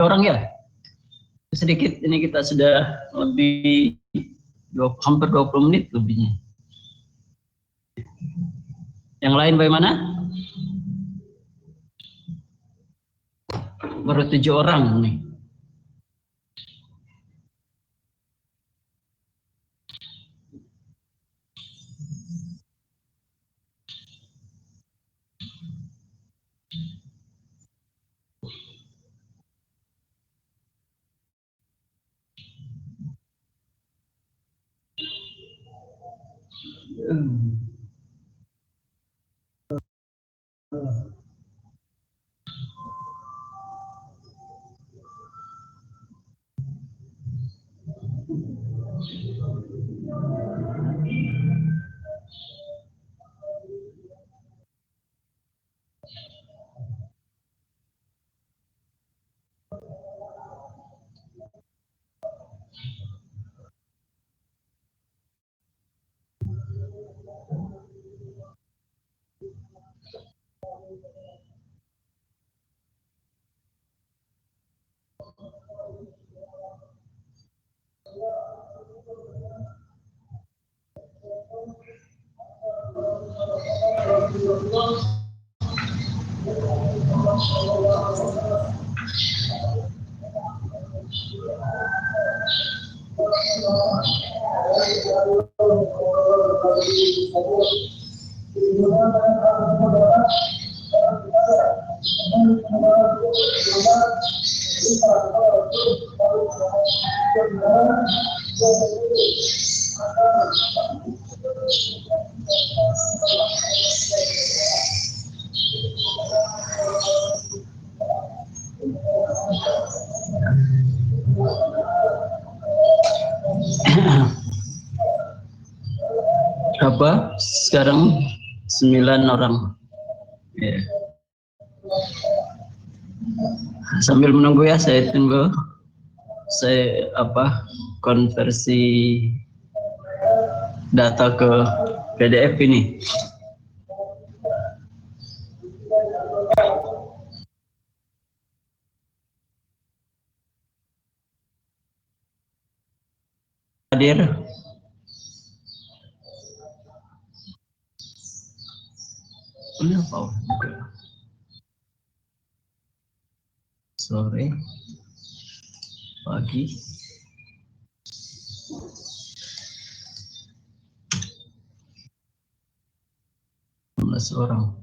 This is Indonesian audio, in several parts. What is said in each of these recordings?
orang ya. Sedikit ini kita sudah lebih hampir 20 menit lebihnya. Yang lain bagaimana? Baru 7 orang nih. Apa? Sekarang 9 orang. Ya. Sambil menunggu ya, saya tunggu. Saya konversi data ke PDF ini. Hadir. Kenapa? Sore, pagi, orang.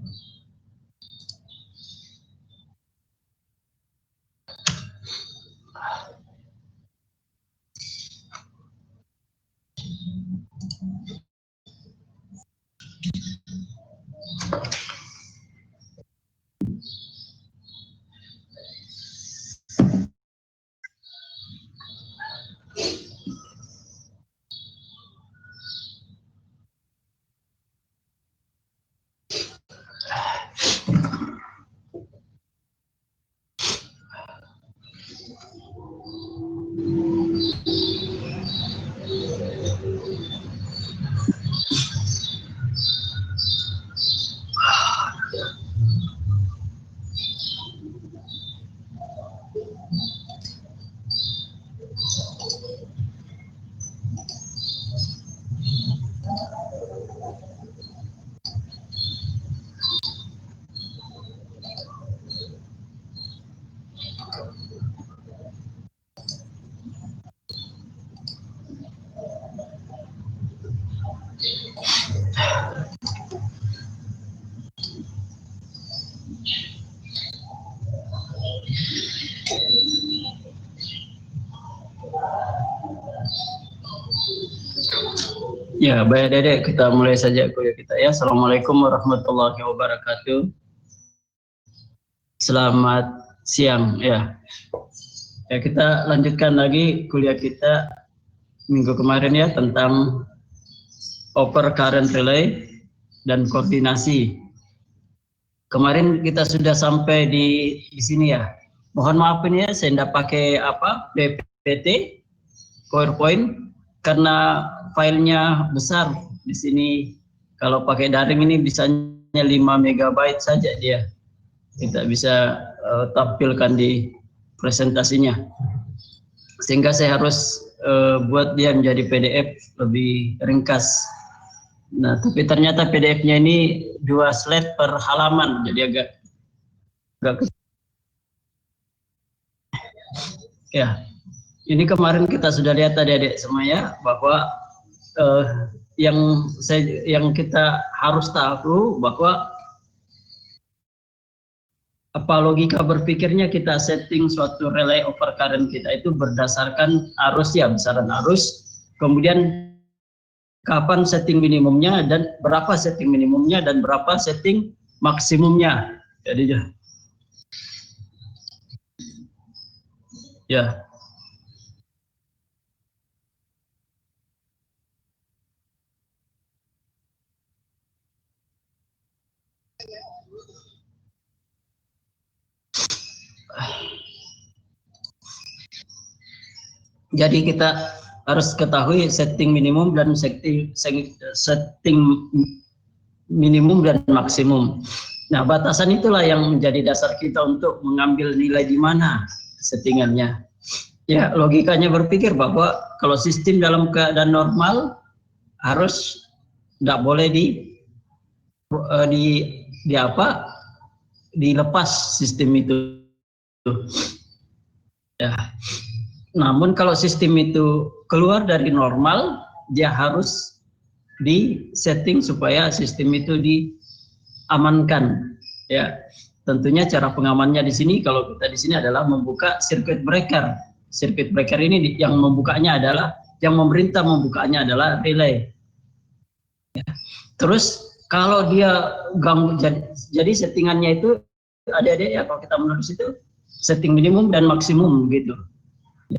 Ya, baik Dedek, kita mulai saja kuliah kita ya. Assalamualaikum warahmatullahi wabarakatuh. Selamat siang ya. Ya, kita lanjutkan lagi kuliah kita minggu kemarin ya tentang oper current relay dan koordinasi. Kemarin kita sudah sampai di sini ya. Mohon maaf ini ya, saya tidak pakai PPT, PowerPoint karena filenya besar di sini. Kalau pakai daring ini bisanya 5 MB saja dia. Kita bisa tampilkan di presentasinya, sehingga saya harus buat dia menjadi PDF lebih ringkas. Nah, tapi ternyata PDF-nya ini 2 slide per halaman, jadi agak ya. Ini kemarin kita sudah lihat adik-adik semuanya bahwa yang kita harus tahu bahwa apa logika berpikirnya kita setting suatu relay over current kita itu berdasarkan arus ya, besaran arus, kemudian kapan setting minimumnya dan berapa setting minimumnya dan berapa setting maksimumnya. Jadi ya. Jadi kita harus ketahui setting minimum dan setting minimum dan maksimum. Nah, batasan itulah yang menjadi dasar kita untuk mengambil nilai di mana settingannya. Ya, logikanya berpikir bahwa kalau sistem dalam keadaan normal harus tidak boleh dilepas sistem itu. Ya. Namun kalau sistem itu keluar dari normal, dia harus di setting supaya sistem itu diamankan. Ya, tentunya cara pengamannya di sini, kalau kita di sini adalah membuka circuit breaker. Circuit breaker ini yang membukanya adalah, yang memerintah membukanya adalah relay. Ya. Terus kalau dia ganggu, jadi settingannya itu adik-adik ya, kalau kita menulis itu setting minimum dan maksimum gitu.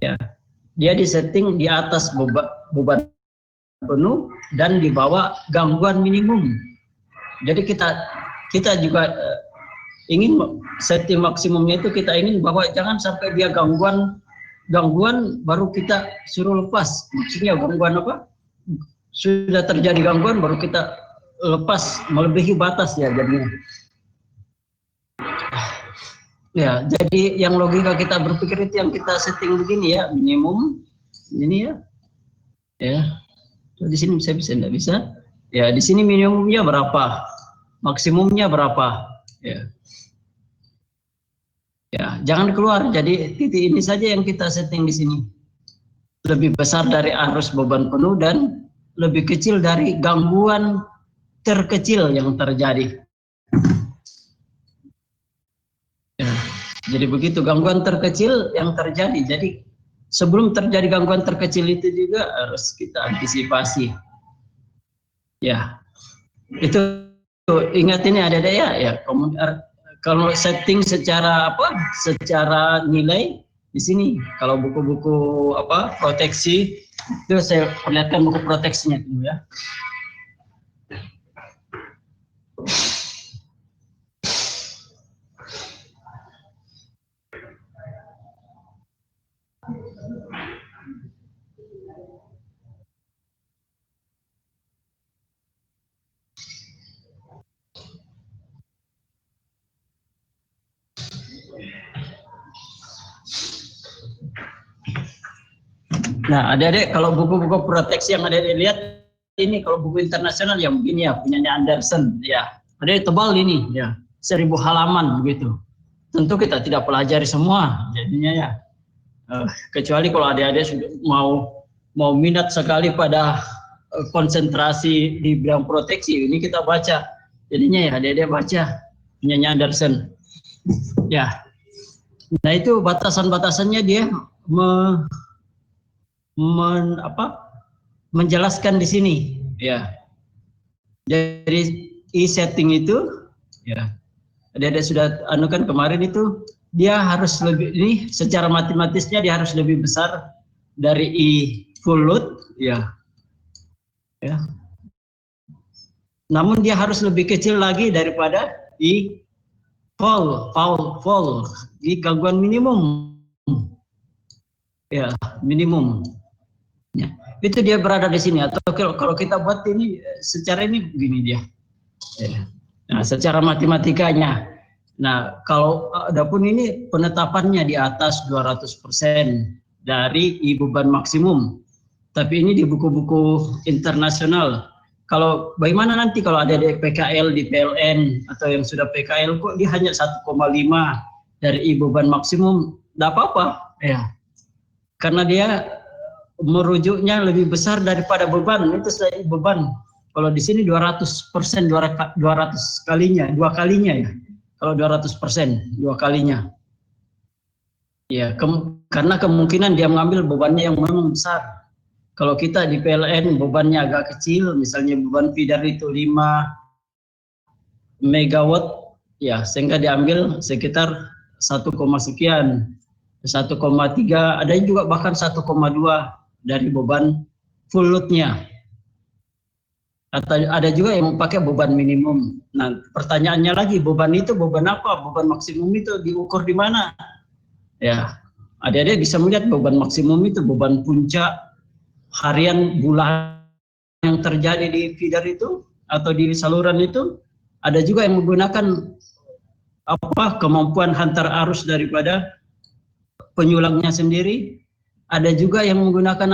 Ya, dia disetting di atas beban penuh dan di bawah gangguan minimum. Jadi kita juga ingin setting maksimumnya itu kita ingin bahwa jangan sampai dia gangguan baru kita suruh lepas. Maksudnya gangguan apa? Sudah terjadi gangguan baru kita lepas melebihi batas ya jadinya. Ya, jadi yang logika kita berpikir itu yang kita setting begini ya, minimum ini ya. Ya. Di sini bisa enggak bisa? Ya, di sini minimumnya berapa? Maksimumnya berapa? Ya. Ya, jangan keluar. Jadi titik ini saja yang kita setting di sini. Lebih besar dari arus beban penuh dan lebih kecil dari gangguan terkecil yang terjadi. Ya, jadi begitu gangguan terkecil yang terjadi. Jadi sebelum terjadi gangguan terkecil itu juga harus kita antisipasi. Ya, itu ingat ini ada ya. Kalau setting secara apa? Secara nilai di sini. Kalau buku-buku apa proteksi itu saya perlihatkan buku proteksinya dulu ya. Nah, adik-adik kalau buku-buku proteksi yang adik-adik lihat ini kalau buku internasional yang begini ya punyanya Anderson ya. Adik tebal ini ya 1000 halaman begitu. Tentu kita tidak pelajari semua jadinya ya. Kecuali kalau adik-adik sudah mau minat sekali pada konsentrasi di bidang proteksi ini kita baca. Jadinya ya adik-adik baca punyanya Anderson. Ya. Nah, itu batasan-batasannya dia menjelaskan di sini ya. Jadi setting itu ya ada sudah anukan kemarin itu dia harus lebih ini secara matematisnya dia harus lebih besar dari I full load ya. Ya. Namun dia harus lebih kecil lagi daripada I full di gangguan minimum ya, minimum. Ya, itu dia berada di sini atau kalau kita buat ini secara ini begini dia. Ya. Nah, secara matematikanya Nah, kalau adapun ini penetapannya di atas 200% dari beban maksimum. Tapi ini di buku-buku internasional. Kalau bagaimana nanti kalau ada di PKL, di PLN, atau yang sudah PKL kok dia hanya 1,5 dari beban maksimum, tidak apa-apa. Ya, karena dia merujuknya lebih besar daripada beban, itu saya beban. Kalau di sini 200%, 200 kalinya, dua kalinya ya. Kalau 200%, dua kalinya. Ya, karena kemungkinan dia mengambil bebannya yang memang besar. Kalau kita di PLN bebannya agak kecil, misalnya beban feeder itu 5 megawatt, ya sehingga diambil sekitar 1, sekian, 1,3, ada juga bahkan 1,2 dari beban full load-nya. Atau ada juga yang pakai beban minimum. Nah, pertanyaannya lagi, beban itu beban apa? Beban maksimum itu diukur di mana? Ya, adik-adik bisa melihat beban maksimum itu beban puncak harian bulan yang terjadi di feeder itu atau di saluran itu. Ada juga yang menggunakan kemampuan hantar arus daripada penyulangnya sendiri. Ada juga yang menggunakan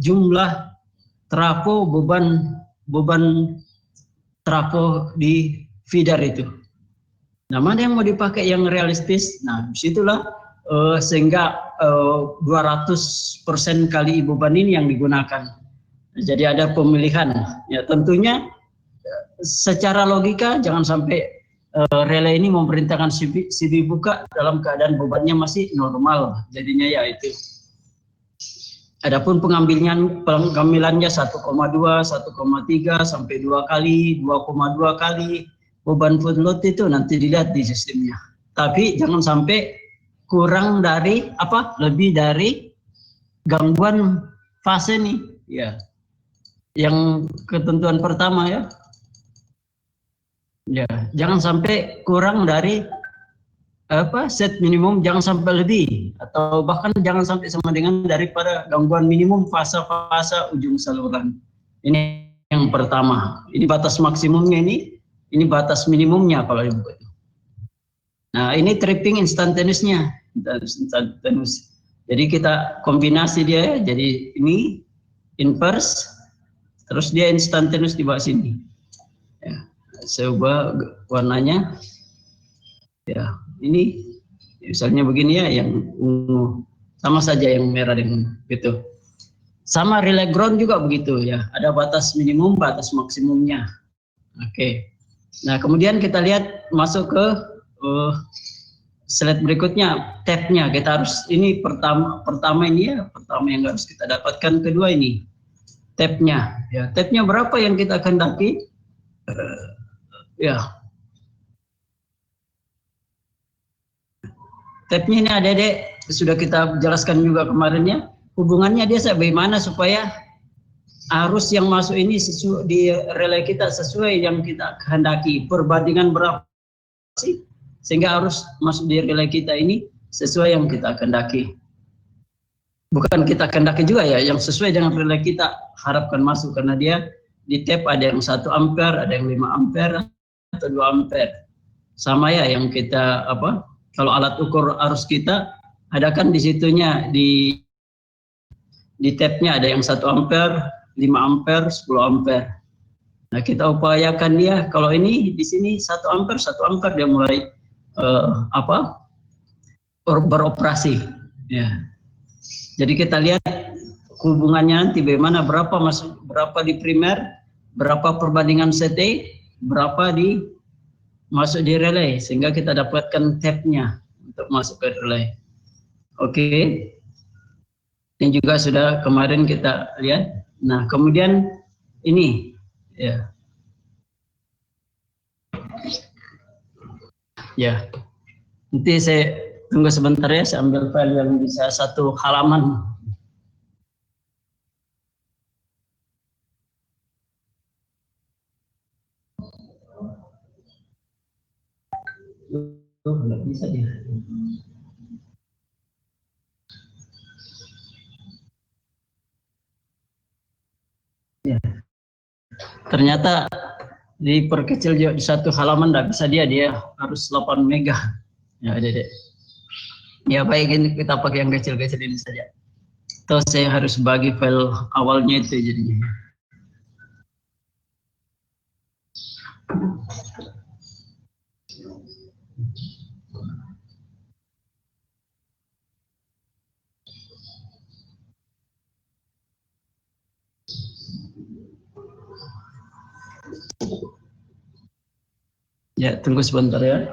jumlah trafo, beban trafo di feeder itu. Nah, mana yang mau dipakai yang realistis? Nah, disitulah sehingga 200% kali beban ini yang digunakan. Jadi ada pemilihan. Ya, tentunya secara logika jangan sampai relay ini memerintahkan CV buka dalam keadaan bebannya masih normal. Jadinya ya itu. Adapun pengambilannya 1,2, 1,3 sampai 2 kali, 2,2 kali beban full load itu nanti dilihat di sistemnya. Tapi jangan sampai kurang dari lebih dari gangguan fase nih, ya. Yang ketentuan pertama ya. Ya, jangan sampai kurang dari set minimum, jangan sampai lebih, atau bahkan jangan sampai sama dengan daripada gangguan minimum fase-fase ujung saluran. Ini yang pertama. Ini batas maksimumnya, ini batas minimumnya kalau ibu. Nah, ini tripping instantaneousnya. Instantaneous. Jadi kita kombinasi dia, jadi ini inverse, terus dia instantaneous di bawah sini. Ya, saya ubah warnanya. Ya, ini misalnya begini ya, yang ungu sama saja yang merah dengan gitu. Sama relay ground juga begitu ya, ada batas minimum, batas maksimumnya. Oke. Nah, kemudian kita lihat masuk ke slide berikutnya, tabnya. Kita harus ini pertama ini ya, pertama yang harus kita dapatkan. Kedua ini tabnya. Ya, tabnya berapa yang kita kehendaki? Ya. Tabnya ini adik-adik sudah kita jelaskan juga kemarin ya. Hubungannya dia bagaimana supaya arus yang masuk ini di relay kita sesuai yang kita kehendaki. Perbandingan berapa sih sehingga arus masuk di relay kita ini sesuai yang kita kehendaki. Bukan kita kehendaki juga ya, yang sesuai dengan relay kita harapkan masuk, karena dia di tab ada yang 1 ampere, ada yang 5 ampere atau 2 ampere. Sama ya yang kita kalau alat ukur arus kita ada kan di situnya di tabnya ada yang 1 ampere, 5 ampere, 10 ampere. Nah, kita upayakan dia kalau ini di sini 1 ampere, 1 ampere dia mulai beroperasi. Ya. Jadi kita lihat hubungannya nanti bagaimana, berapa di primer, berapa perbandingan CT, berapa masuk di relay, sehingga kita dapatkan tabnya untuk masuk ke relay. Oke. Ini juga sudah kemarin kita lihat. Nah, kemudian ini ya. Ya. Nanti saya tunggu sebentar ya, saya ambil file yang bisa 1 halaman. Nggak bisa dia. Ya. Ternyata diperkecil juga di satu halaman tidak bisa dia harus 8 mega. Ya, Dedek. Ya baik, ini kita pakai yang kecil-kecil ini saja. Terus saya harus bagi file awalnya itu jadinya. Ya, tunggu sebentar ya.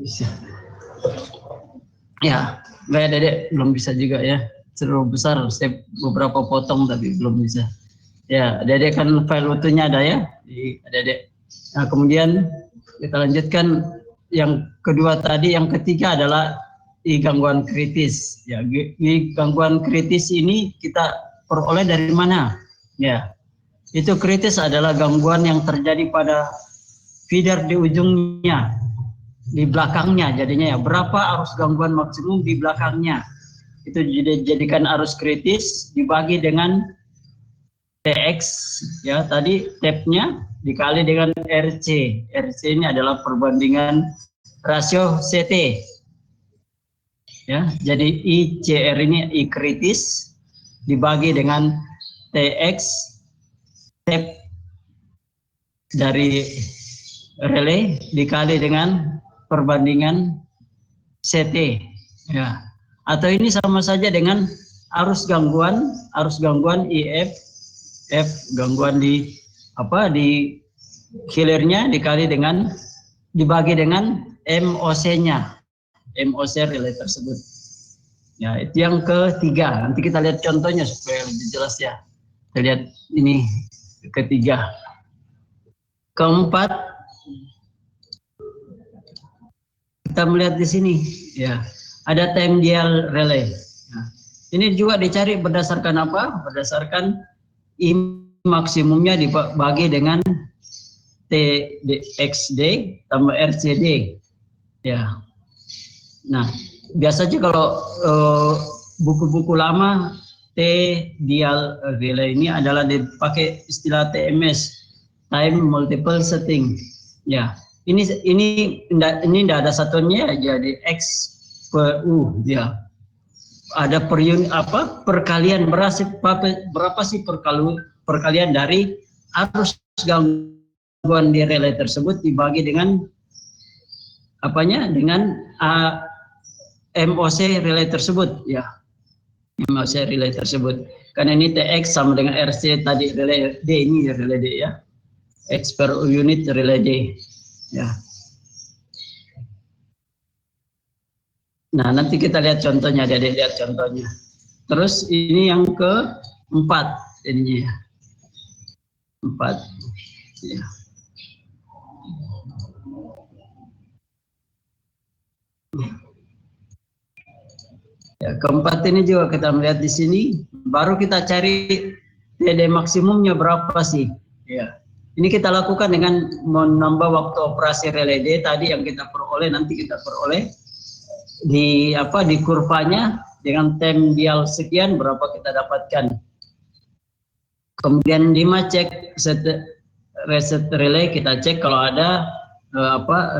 Bisa. Ya, nggak Dedek, belum bisa juga ya. Terlalu besar, saya beberapa potong tapi belum bisa. Ya, Dedek kan file utuhnya ada ya, di Dedek. Nah, kemudian kita lanjutkan yang kedua tadi, yang ketiga adalah gangguan kritis. Ya, gangguan kritis ini kita peroleh dari mana? Ya, itu kritis adalah gangguan yang terjadi pada feeder di ujungnya, di belakangnya jadinya ya. Berapa arus gangguan maksimum di belakangnya? Itu dijadikan arus kritis dibagi dengan TX ya, tadi tabnya dikali dengan RC. RC ini adalah perbandingan rasio CT. Ya, jadi ICR ini I kritis dibagi dengan TX tab dari relay dikali dengan perbandingan CT ya. Atau ini sama saja dengan arus gangguan IF F gangguan di di hilirnya dikali dengan dibagi dengan MOC-nya, MOC relay tersebut. Ya, itu yang ketiga. Nanti kita lihat contohnya supaya lebih jelas ya. Kita lihat ini ketiga. Keempat, kita melihat di sini ya, ada time dial relay. Nah, Ini juga dicari berdasarkan apa? Berdasarkan I maksimumnya dibagi dengan TXD tambah RCD. Ya. Nah, biasanya kalau buku-buku lama T dial relay ini adalah dipakai istilah TMS, time multiple setting. Ya, ini tidak ada satunya, jadi X per U ya. Ada per unit apa? Perkalian berapa sih perkalian dari arus gangguan di relay tersebut dibagi dengan apanya? Dengan MOC relay tersebut ya. MOC relay tersebut. Karena ini TX sama dengan RC tadi relay D, ini relay D ya. X per unit relay D ya. Nah, nanti kita lihat contohnya, Dede lihat contohnya. Terus ini yang keempat ininya ya. 4 ya. Ya, keempat ini juga kita melihat di sini, baru kita cari TD maksimumnya berapa sih? Ya. Ini kita lakukan dengan menambah waktu operasi relay D tadi yang kita peroleh, nanti kita peroleh di kurvanya dengan time dial sekian berapa kita dapatkan. Kemudian Dima cek reset relay, kita cek kalau ada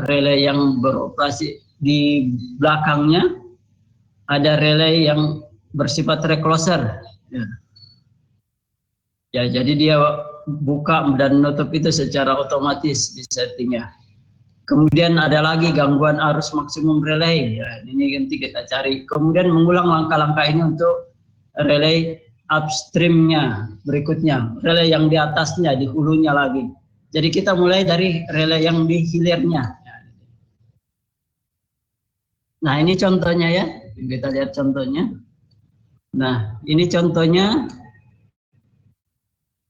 relay yang beroperasi di belakangnya, ada relay yang bersifat recloser. Ya, jadi dia buka dan menutup itu secara otomatis di settingnya. Kemudian ada lagi gangguan arus maksimum relay. Ya, ini nanti kita cari. Kemudian mengulang langkah-langkah ini untuk relay upstreamnya berikutnya. Relay yang di atasnya, di hulunya lagi. Jadi kita mulai dari relay yang di hilirnya. Nah, ini contohnya ya. Kita lihat contohnya. Nah, ini contohnya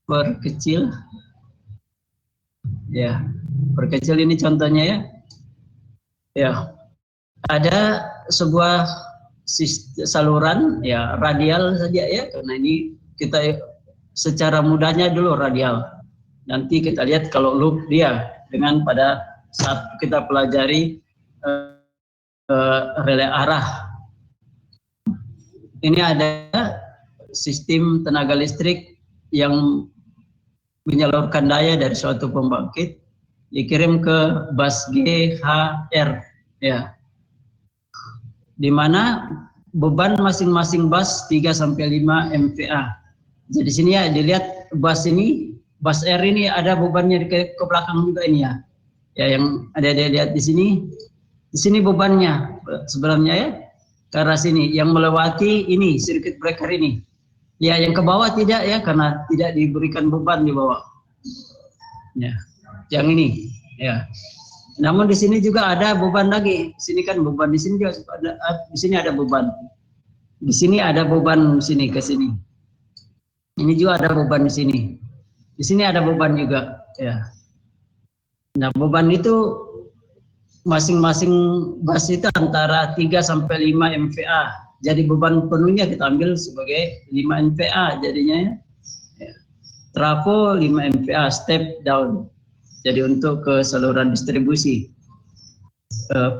perkecil. Ya, perkecil ini contohnya ya. Ya, ada sebuah saluran ya radial saja ya, karena ini kita secara mudahnya dulu radial. Nanti kita lihat kalau loop dia dengan pada saat kita pelajari relay arah. Ini ada sistem tenaga listrik yang menyalurkan daya dari suatu pembangkit dikirim ke bus GHR ya, di mana beban masing-masing bus 3 sampai 5 MVA. Jadi sini ya dilihat bus ini, bus R ini ada bebannya ke belakang juga ini ya. Ya, yang ada dilihat di sini. Di sini bebannya sebenarnya ya. Ke arah sini yang melewati ini circuit breaker ini. Ya, yang ke bawah tidak ya, karena tidak diberikan beban di bawah. Ya, yang ini ya. Namun di sini juga ada beban lagi. Di sini kan beban, di sini juga ada, di sini ada beban. Di sini ada beban sini ke sini. Ini juga ada beban di sini. Di sini ada beban juga ya. Nah, beban itu masing-masing bus itu antara 3 sampai 5 MVA. Jadi beban penuhnya kita ambil sebagai 5 MVA jadinya ya. Trafo 5 MVA step down. Jadi untuk ke saluran distribusi.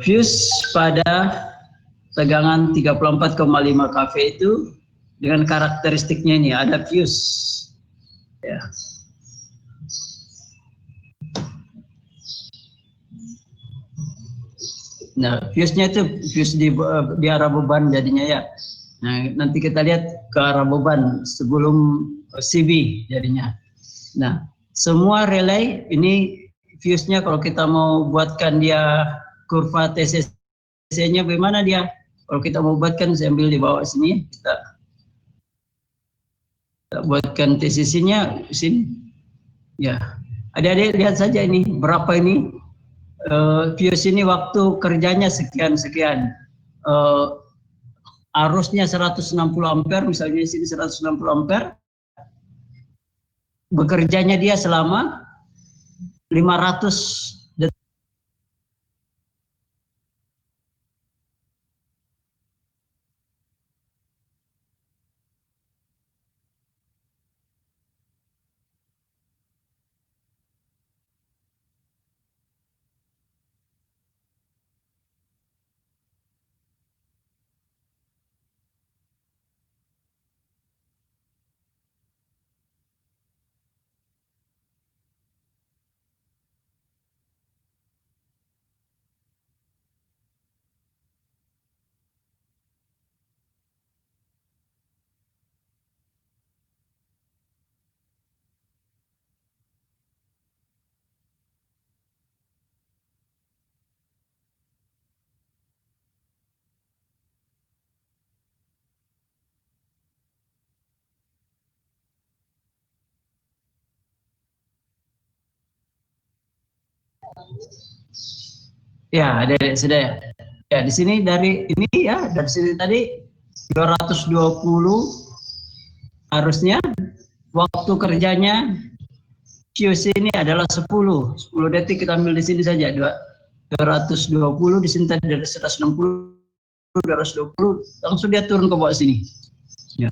Fuse pada tegangan 34,5 kV itu dengan karakteristiknya ini ada fuse. Ya. Nah, fuse-nya itu fuse di arah beban jadinya ya. Nah, nanti kita lihat ke arah beban sebelum CB jadinya. Nah, semua relay ini fuse-nya kalau kita mau buatkan dia kurva TCC-nya bagaimana dia? Kalau kita mau buatkan, saya ambil di bawah sini, kita buatkan TCC-nya sini. Ya, adik-adik lihat saja ini berapa ini. Fuse ini waktu kerjanya sekian-sekian. Arusnya 160 ampere, misalnya di sini 160 ampere. Bekerjanya dia selama 500 detik. Ya, adik-adik sudah ya. Ya, di sini dari ini ya, dari sini tadi 220 harusnya waktu kerjanya QC ini adalah 10 detik, kita ambil di sini saja 220 di sini tadi dari 160 220 langsung dia turun ke bawah sini. Ya.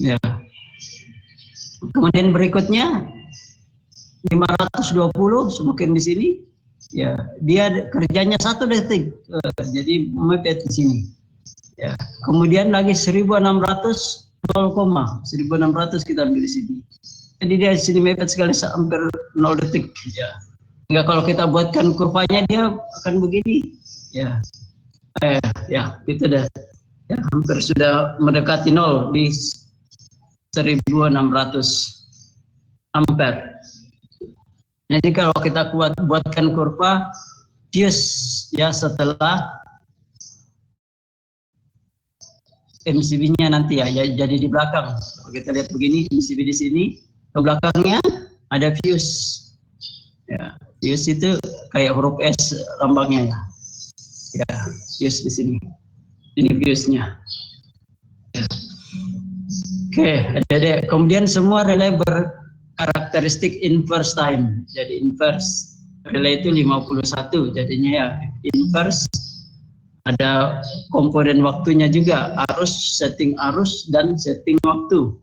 Ya. Kemudian berikutnya 520 semakin di sini. Ya, dia kerjanya 1 detik. Jadi mepet di sini. Ya. Kemudian lagi 1600 1600 kita ambil di sini. Jadi dia di sini mepet sekali hampir 0 detik. Ya. Enggak, kalau kita buatkan kurvanya dia akan begini. Ya. Ya, itu dah. Ya, hampir sudah mendekati 0 di 1600 ampere. Jadi kalau kita buatkan kurva fuse ya setelah MCB-nya nanti ya, jadi di belakang. Kalau kita lihat begini, MCB di sini, ke belakangnya ada fuse. Ya, fuse itu kayak huruf S lambangnya ya. Ya, fuse di sini. Ini fuse-nya. Ya. Oke, adik-adik. Kemudian semua relay berkarakteristik inverse time. Jadi inverse relay itu 51, jadinya ya inverse. Ada komponen waktunya juga, setting arus dan setting waktu.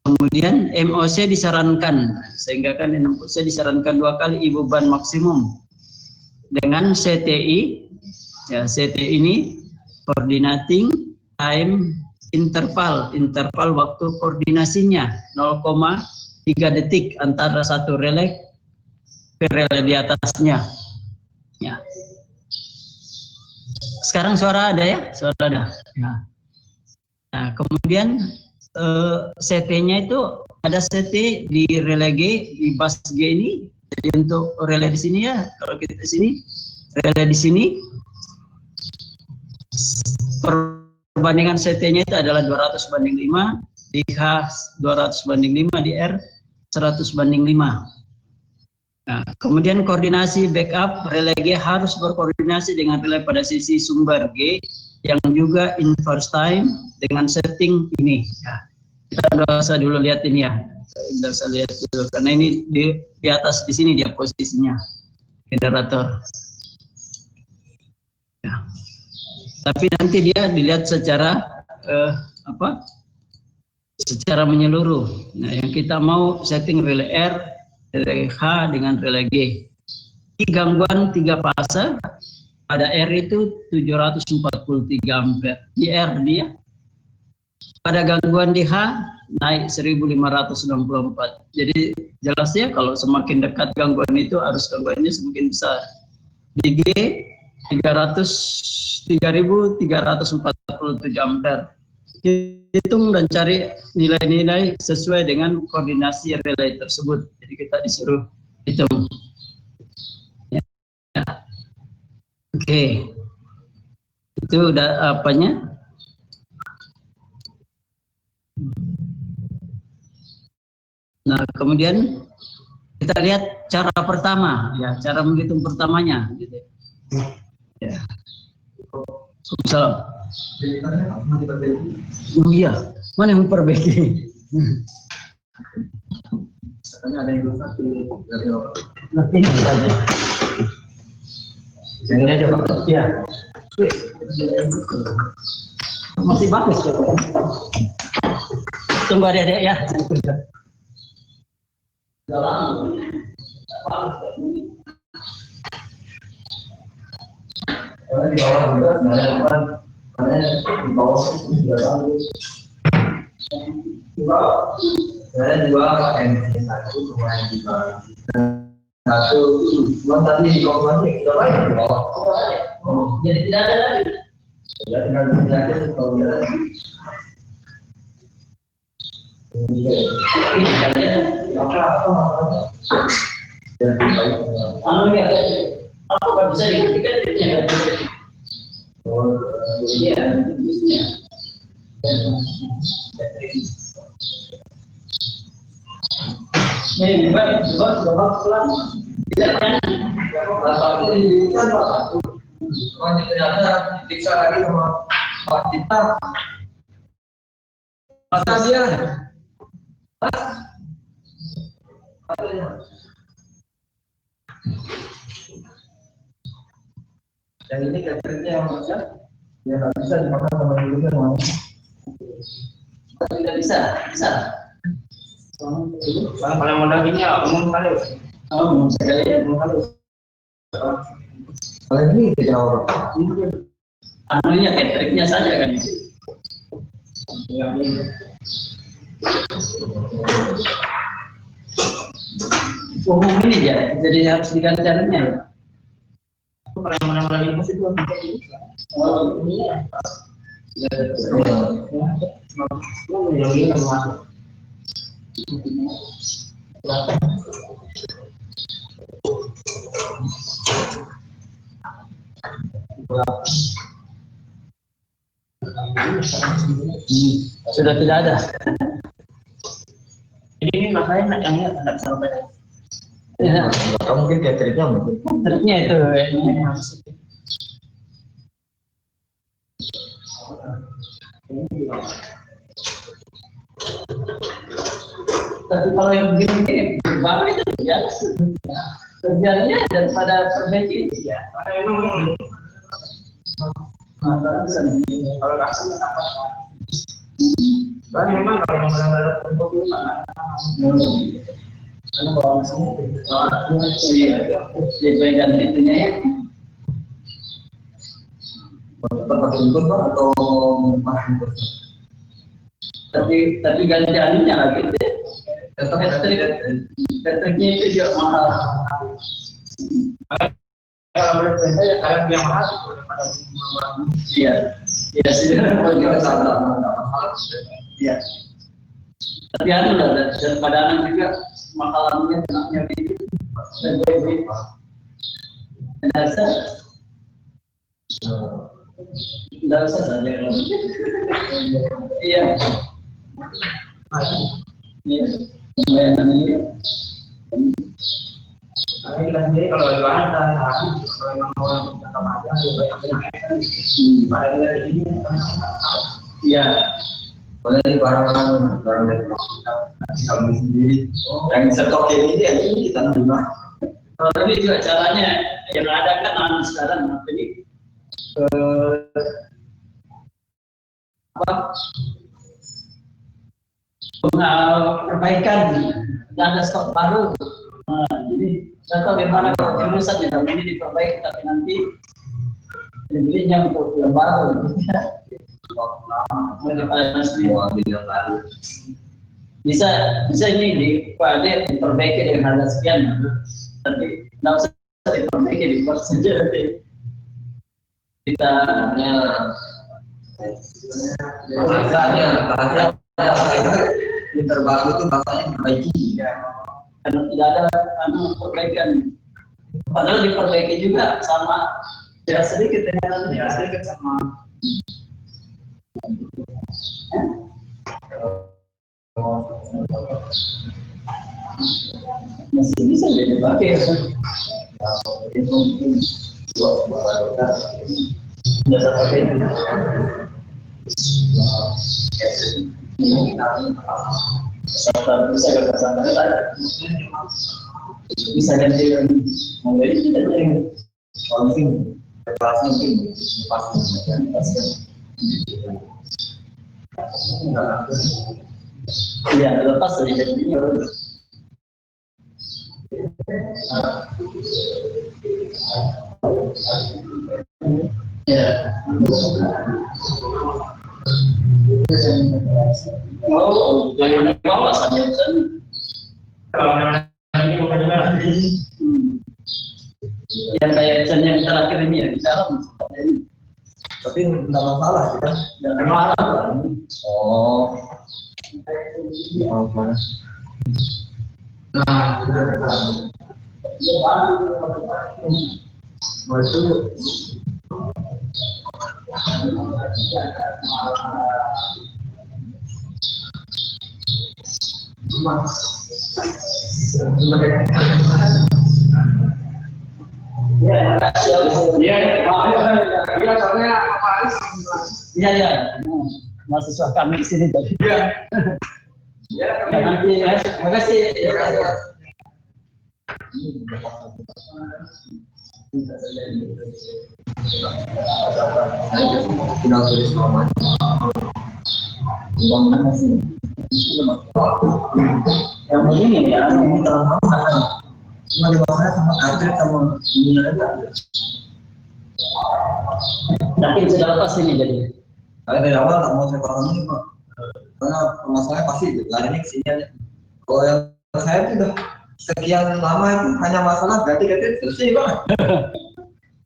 Kemudian MOC disarankan, sehingga kan MOC disarankan 2 kali ibu beban maksimum dengan CTI. Ya, CTI ini coordinating time interval waktu koordinasinya 0,3 detik antara satu relay ke relay di atasnya. Ya. Sekarang suara ada ya? Suara ada. Ya. Nah, kemudian CT-nya itu ada CT di relay G, di bus G ini. Jadi untuk relay di sini ya, kalau kita di sini, relay di sini, perbandingan CT-nya itu adalah 200/5, di H 200/5, di R 100/5. Nah, kemudian koordinasi backup relay G harus berkoordinasi dengan relay pada sisi sumber G yang juga inverse time dengan setting ini. Ya, kita udah usah dulu lihat ini ya, udah usah lihat dulu karena ini di atas di sini dia posisinya generator. Ya. Tapi nanti dia dilihat secara secara menyeluruh. Nah, yang kita mau setting relay R, relay H dengan relay G. Di gangguan 3 fase, pada R itu 743 ampere. Di R dia. Pada gangguan di H naik 1564. Jadi jelasnya kalau semakin dekat gangguan itu arus gangguannya semakin besar. Di G 3347 ampere. Hitung dan cari nilai-nilai sesuai dengan koordinasi relay tersebut. Jadi kita disuruh hitung. Ya. Oke. Itu udah apanya? Nah, kemudian kita lihat cara pertama, ya, cara menghitung pertamanya, gitu. Ya. Salam. Oh iya, mana yang memperbaiki? Ada yang nanti saja. Yang ini aja Pak. Ya. Masih bagus kok. Tunggu adik-adik ya. Karena di bawah juga karena di bawah itu juga bagus. Saya juga MC1 lumayan juga. Satu, cuma tadi di bawah kita lain di bawah. Oh, jadi tidak ada lagi. Tidak tinggal belajar kalau dia lagi. Ini kalian apa? Anu ya, apa nggak bisa dibuktikan dia? Oh, iya. Ini juga pelan. Ternyata diperiksa lagi sama Pak kita. Masa dia? Yang ini cateringnya yang macam ya nggak bisa dimakan sama dulunya mau. Tidak bisa. Paling modal ini ya umum kali. Oh, sekali ya. Kalau ini tidak Anunya cateringnya saja kan. Umum ini ya, jadi harus diganti caranya ya. paling modal ini masih dua tiga ini. Oh, ini ya. Yang ini kan masuk. Sudah tidak ada. Ini makanya yang tidak sampai. Ya, Mungkin cateringnya mungkin. triknya itu. Tapi kalau yang begini baru itu ya kerjanya daripada perbaiki ya. Kalau kasih apa? Kan memang kalau ada untuk Karena kalau sesuai ganti itunya ya. pakai untuk atau masih Tapi ganti anunya lagi deh. Tetap elektriknya itu juga mahal. kalau saya kalian yang mahal Iya, iya sih. juga sama. Iya. Tapi anu lah daripada anu juga makalannya enaknya gitu. Dan jadi tidak usah saja. Iya. Iya. Lumayan ini. Jadi kalau jualan kalau memang mau jangka panjang banyak ini. Iya. Boleh di barang dari kami sendiri. Yang stok ini kita terima. Kalau tadi juga caranya yang ada kan anu sekarang ini perbaikan dan ada stok baru. Nah, jadi saya tahu bagaimana kalau jurusan yang ini diperbaiki tapi nanti dibelinya untuk yang baru. Bisa ini diperbaiki dengan harga sekian, tapi tidak usah diperbaiki dibuat saja nanti kita yang terbaru itu bahasanya perbaiki karena tidak ada perbaikan, padahal diperbaiki juga sama ya sedikit dengan ya sedikit sama masih bisa dipakai itu jasa pakai bisa bisa ganti mau jadi tidak jadi langsung pasti iya lepas dari jadinya ya oh jangan bawa saja yang kayak yang terakhir ini ya di dalam tapi tidak masalah kita tidak masalah oh mana nah itu Iya, mahasiswa kami di sini tadi. Ya, nanti ya, terima kasih. Final tulis nama. Yang begini ya, Ini tahun cuma di bawahnya sama atlet sama ini aja. tapi sudah lepas ini jadi. Kalau dari awal nggak mau saya paham ini Pak, karena masalahnya pasti larinya ke sini aja. Kalau yang saya sudah sekian lama itu hanya masalah ganti-ganti selesai banget.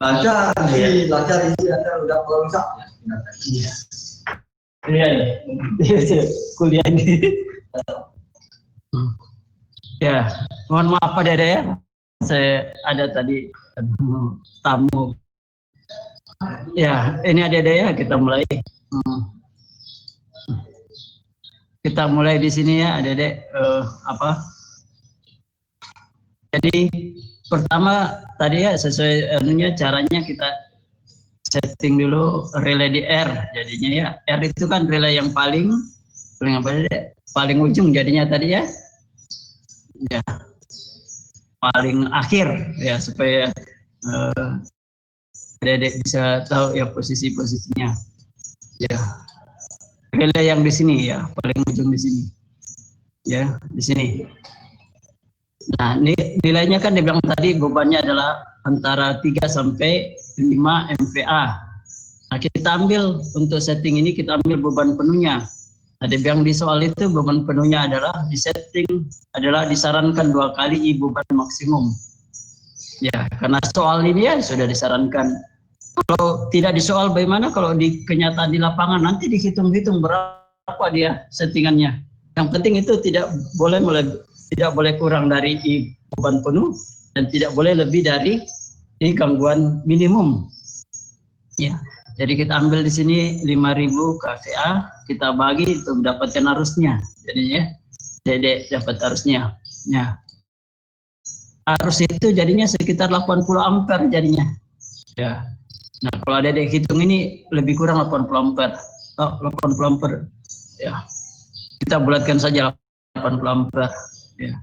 Lancar, lancar isi, lancar udah kalau bisa. Iya, kuliah ini. Ya, mohon maaf Pak Dede ya, saya ada tadi tamu. Ya, ini Dede ya, kita mulai. Kita mulai di sini ya, Dede. Jadi pertama tadi ya sesuai caranya kita setting dulu relay di R jadinya ya. R itu kan relay yang paling ujung jadinya tadi ya. Ya. Paling akhir ya supaya Dedek bisa tahu ya posisinya. Ya. Relay yang di sini ya, paling ujung di sini. Ya, di sini. Nah, ini nilainya kan dibilang tadi bebannya adalah antara 3 sampai 5 MPa. Nah, kita ambil untuk setting ini kita ambil beban penuhnya. Nah, dibilang di soal itu beban penuhnya adalah di setting adalah disarankan 2 kali I beban maksimum. Ya, karena soal ini ya sudah disarankan. Kalau tidak di soal bagaimana kalau di kenyataan di lapangan nanti dihitung-hitung berapa dia settingannya. Yang penting itu tidak boleh kurang dari I beban penuh dan tidak boleh lebih dari I gangguan minimum. Ya. Jadi kita ambil di sini 5.000 kVA, kita bagi untuk mendapatkan arusnya. Jadinya Dedek dapat arusnya. Ya. Arus itu jadinya sekitar 80 ampere jadinya. Ya. Nah, kalau Dedek hitung ini lebih kurang 80 ampere. Oh, 80 ampere. Ya. Kita bulatkan saja 80 ampere. Ya.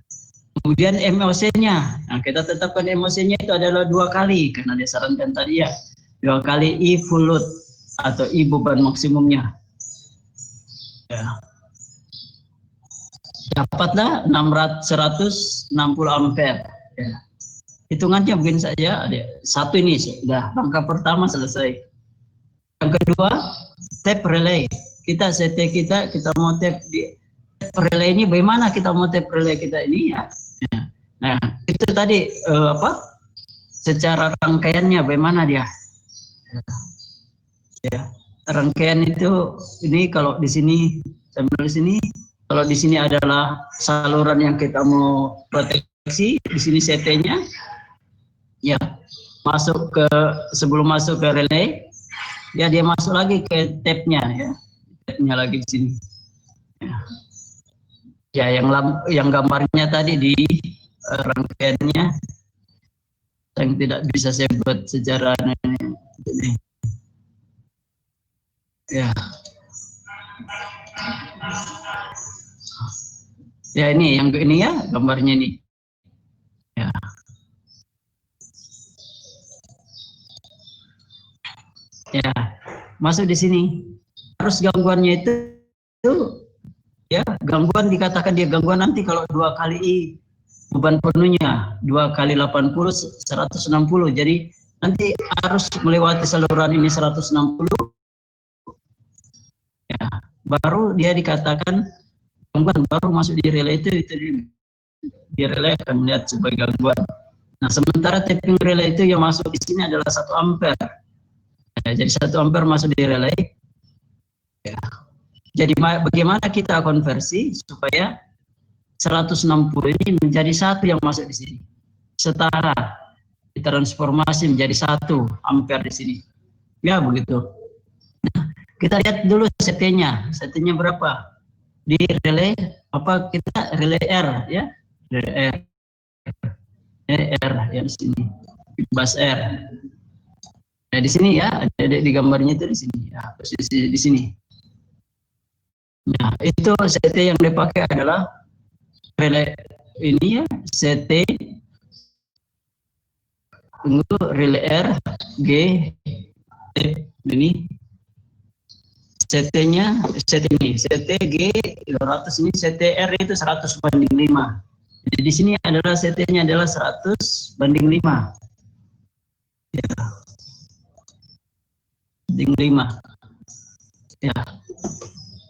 Kemudian MOC-nya. Nah, kita tetapkan MOC-nya itu adalah 2 kali karena disarankan tadi ya. 2 kali I full load atau I beban maksimumnya. Ya. Dapatlah 160 ampere. Ya. Hitungannya begini saja. Satu ini sudah langkah pertama selesai. Yang kedua, tap relay. Kita CT kita mau tap di relay ini. Bagaimana kita mau tap relay kita ini ya? Nah, itu tadi secara rangkaiannya bagaimana dia? Ya, rangkaian itu ini kalau di sini sambil di sini, kalau di sini adalah saluran yang kita mau proteksi, di sini CT-nya, ya sebelum masuk ke relay, ya dia masuk lagi ke tab-nya ya, tab-nya lagi di sini. Ya, yang gambarnya tadi di rangkaiannya yang tidak bisa saya buat secara ini. Ya. Ya ini yang ini ya gambarnya ini. Ya. Ya, masuk di sini. Harus gangguannya itu ya, gangguan dikatakan dia gangguan nanti kalau 2 kali I beban penuhnya 2 kali 80 160. Jadi nanti harus melewati saluran ini 160. Ya, baru dia dikatakan gangguan, baru masuk di relay itu di relay akan melihat sebagai gangguan. Nah, sementara tapping relay itu yang masuk di sini adalah 1 ampere. Ya, jadi 1 ampere masuk di relay. Ya. Jadi bagaimana kita konversi supaya 160 ini menjadi 1 yang masuk di sini. Setara ditransformasi menjadi 1 ampere di sini. Ya, begitu. Nah, kita lihat dulu settingnya. Settingnya berapa? Di relay kita relay R ya. Relay R. R ya di sini. Bebas R. Nah di sini ya, ada di gambarnya itu di sini. Ya, posisi di sini. Nah itu CT yang dipakai adalah relay ini ya, CT tunggu relay R G ini CT-nya CT G 200 ini CTR itu 100/5. Jadi di sini adalah CT-nya adalah 100/5. Ya. Banding 5. Ya.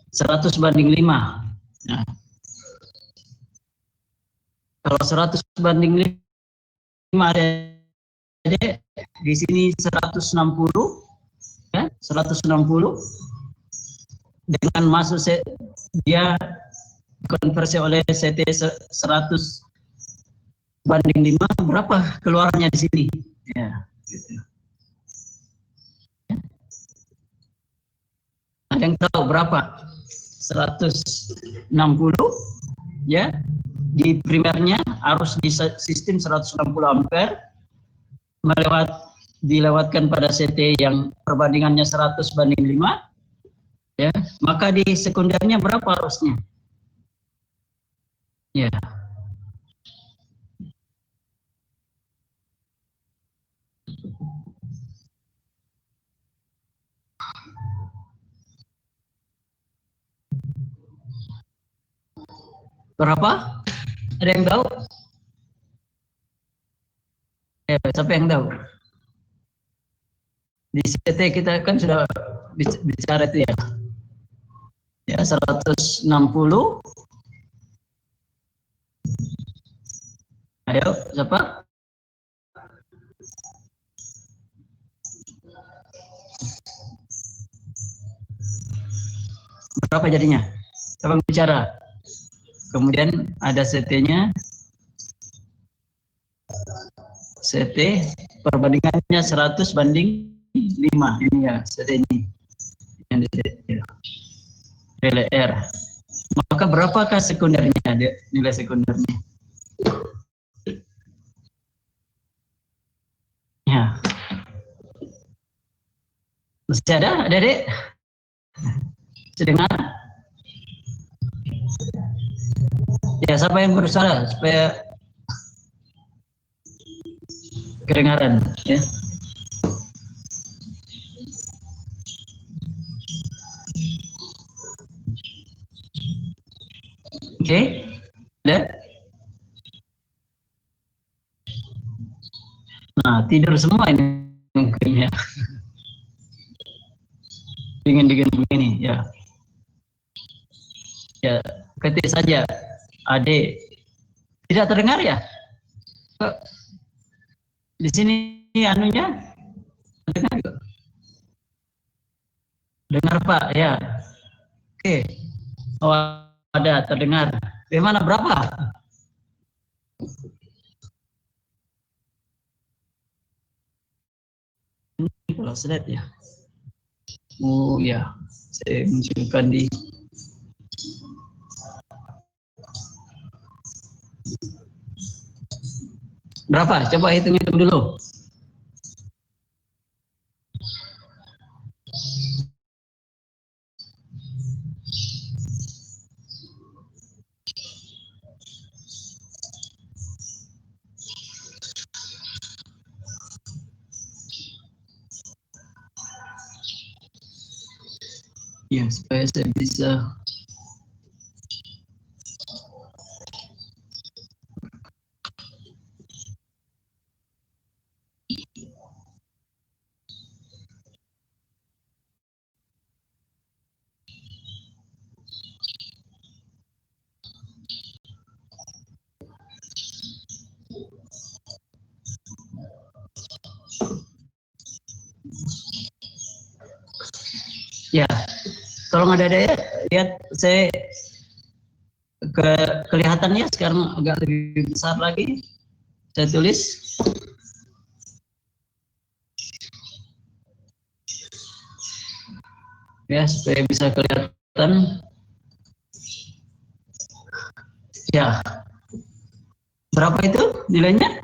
100/5. Nah. Kalau 100/5 ada di sini 160 ya, 160 dengan masuk dia konversi oleh CT 100/5 berapa keluarnya di sini ya gitu. Ada yang tahu berapa 160 ya di primernya harus di sistem 160 ampere dilewatkan pada CT yang perbandingannya 100/5 ya, maka di sekundernya berapa harusnya? Ya. Berapa? Ada yang tahu? Siapa yang tahu? Di CT kita kan sudah bicara itu ya. Ya 160. Ayo, siapa? Berapa jadinya? Siapa yang bicara? Kemudian ada CT-nya. CT perbandingannya 100/5. Ini ya, CT ini. Yang di relay R. Maka berapakah sekundernya, nilai sekundernya? Ya. Masih ada, adik-adik? Dengar? Ya, siapa yang berusaha supaya kedengaran, ya? Oke, ada? Nah, tidur semua ini mungkin ya. Dingin-dingin begini, ya. Ya, ketik saja. Adik, tidak terdengar ya? Kok di sini anunya dengar kok? Dengar Pak, ya. Oke. Oh, ada terdengar. Di mana berapa? Ini kalau slide ya. Oh ya, saya munculkan di berapa? Coba hitung-hitung dulu. Ya, supaya saya bisa ya, tolong ada ya, lihat saya kelihatannya sekarang agak lebih besar lagi. Saya tulis. Ya, supaya bisa kelihatan. Ya. Berapa itu nilainya?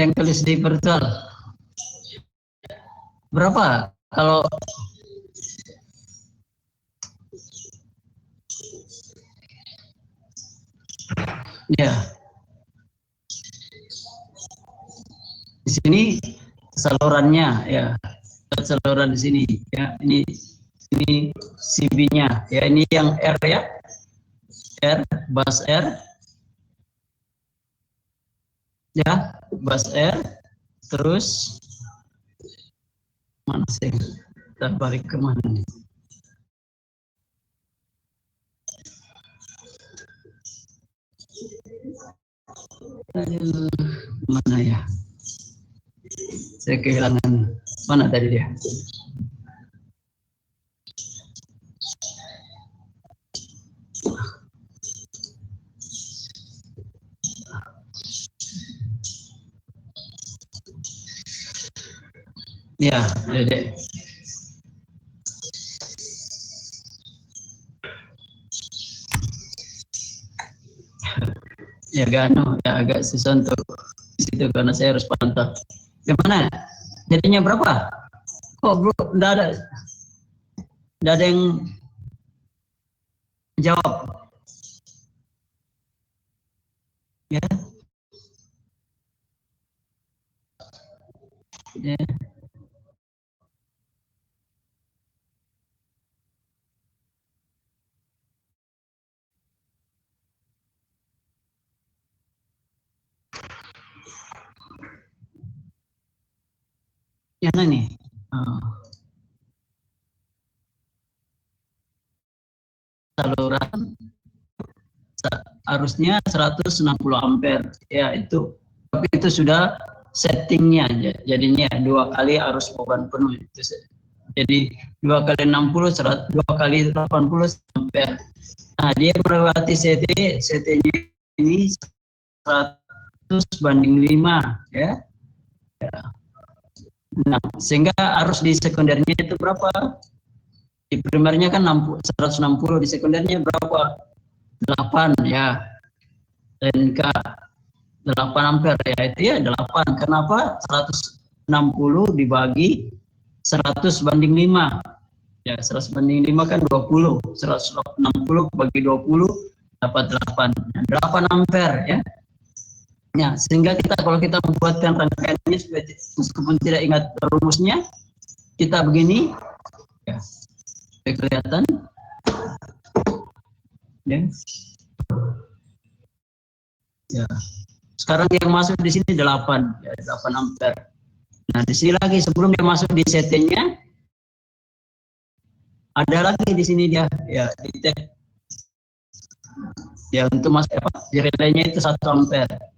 yang tulis di virtual. Berapa? Kalau ya di sini salurannya ya, saluran di sini ya, ini CB-nya ya, ini yang R ya, R, bus R ya, bus R, terus mana sih, kita balik ke mana nih? Mana ya, saya kehilangan, mana tadi dia? Ya, Dede. Ya Gano, ya agak susah untuk di situ karena saya harus pantau. Gimana? Jadinya berapa? Kok bro, enggak ada yang jawab. Ya. Ya. Yang mana nih? Saluran arusnya 160 ampere ya, itu tapi itu sudah settingnya aja, jadinya 2 kali arus beban penuh itu. Jadi 2 kali 60, 2 kali 80 ampere. Nah, dia melewati CT-nya ini 100/5 ya. Nah, sehingga arus di sekundernya itu berapa? Di primernya kan 160, di sekundernya berapa? 8 ya. Dan ke 8 ampere ya, itu ya 8. Kenapa? 160 dibagi 100/5. Ya, 100/5 kan 20. 160 bagi 20 dapat 8. 8 ampere ya. Ya, sehingga kita kalau kita membuatkan rangkaiannya meskipun tidak ingat rumusnya, kita begini ya. Kelihatan? Ya. Ya. Sekarang yang masuk di sini 8, ya, 8 ampere. Nah, di sini lagi sebelum dia masuk di settingnya, ada lagi di sini dia, ya, di tab. Ya, untuk masuk apa? Di relaynya itu 1 ampere.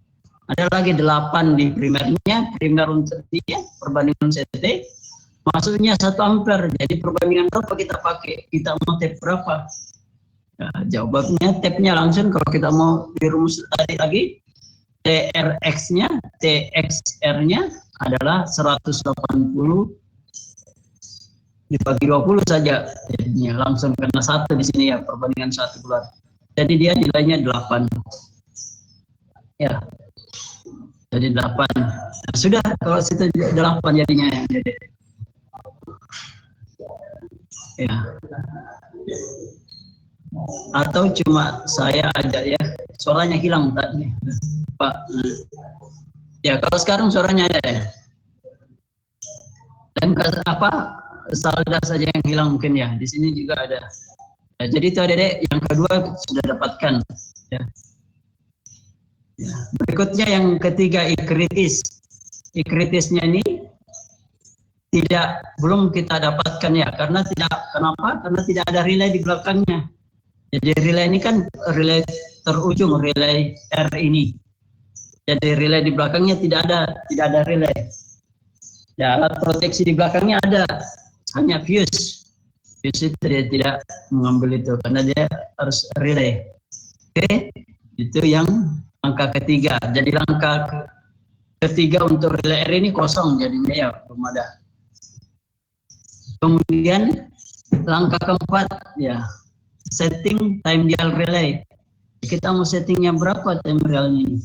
Ada lagi 8 di primernya, primer untuk dia perbandingan CT, masuknya 1 ampere. Jadi perbandingan berapa kita pakai? Kita mau tab berapa? Nah, jawabannya tabnya langsung kalau kita mau dirumus tadi lagi, TRX-nya, TXR-nya adalah 180 dibagi 20 saja. Jadinya langsung karena 1 di sini ya, perbandingan 1 keluar. Jadi dia nilainya 8. Ya. Jadi 8. Nah, sudah kalau situ 8 jadinya ya. Ya. Atau cuma saya aja ya, suaranya hilang tadi Pak. Ya kalau sekarang suaranya ada ya, dan apa salda saja yang hilang mungkin ya, di sini juga ada ya. Jadi itu Dedek yang kedua sudah dapatkan ya. Ya. Berikutnya yang ketiga, ikritisnya ini belum kita dapatkan ya, karena tidak ada relay di belakangnya. Jadi relay ini kan relay terujung, relay R ini. Jadi relay di belakangnya tidak ada relay. Ya, alat proteksi di belakangnya ada, hanya fuse. Fuse itu dia tidak mengambil itu karena dia harus relay. Oke, itu yang langkah ketiga. Jadi langkah ketiga untuk relay R ini kosong, jadinya ya belum ada. Kemudian langkah keempat ya, setting time dial relay. Kita mau settingnya berapa time dialnya ini?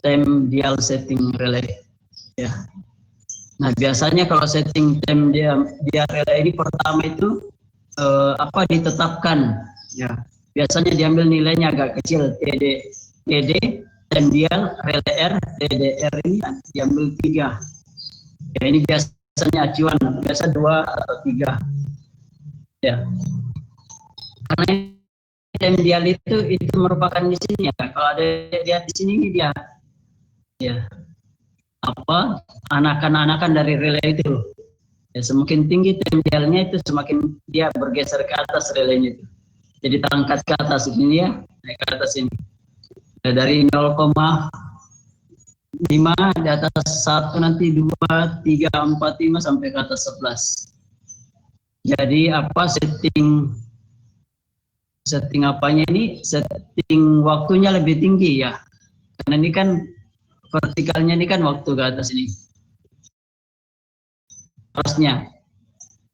time dial setting relay. Ya. Nah, biasanya kalau setting time dial relay ini pertama itu ditetapkan. Ya. Biasanya diambil nilainya agak kecil, TD time dial relay R, TDR ini diambil 3. Ya, ini biasanya acuan, biasa 2 atau 3. Ya. Karena time dial itu merupakan di sini ya. Kalau ada lihat di sini ini dia. Ya. Anakan-anakan dari relay itu. Ya, semakin tinggi time dialnya itu semakin dia bergeser ke atas relaynya itu. Jadi terangkat ke atas ini ya, naik ke atas ini. Ya, dari 0,5 di atas 1 nanti 2, 3, 4, 5 sampai ke atas 11. Jadi setting apanya ini, setting waktunya lebih tinggi ya. Karena ini kan vertikalnya ini kan waktu ke atas ini. Harusnya.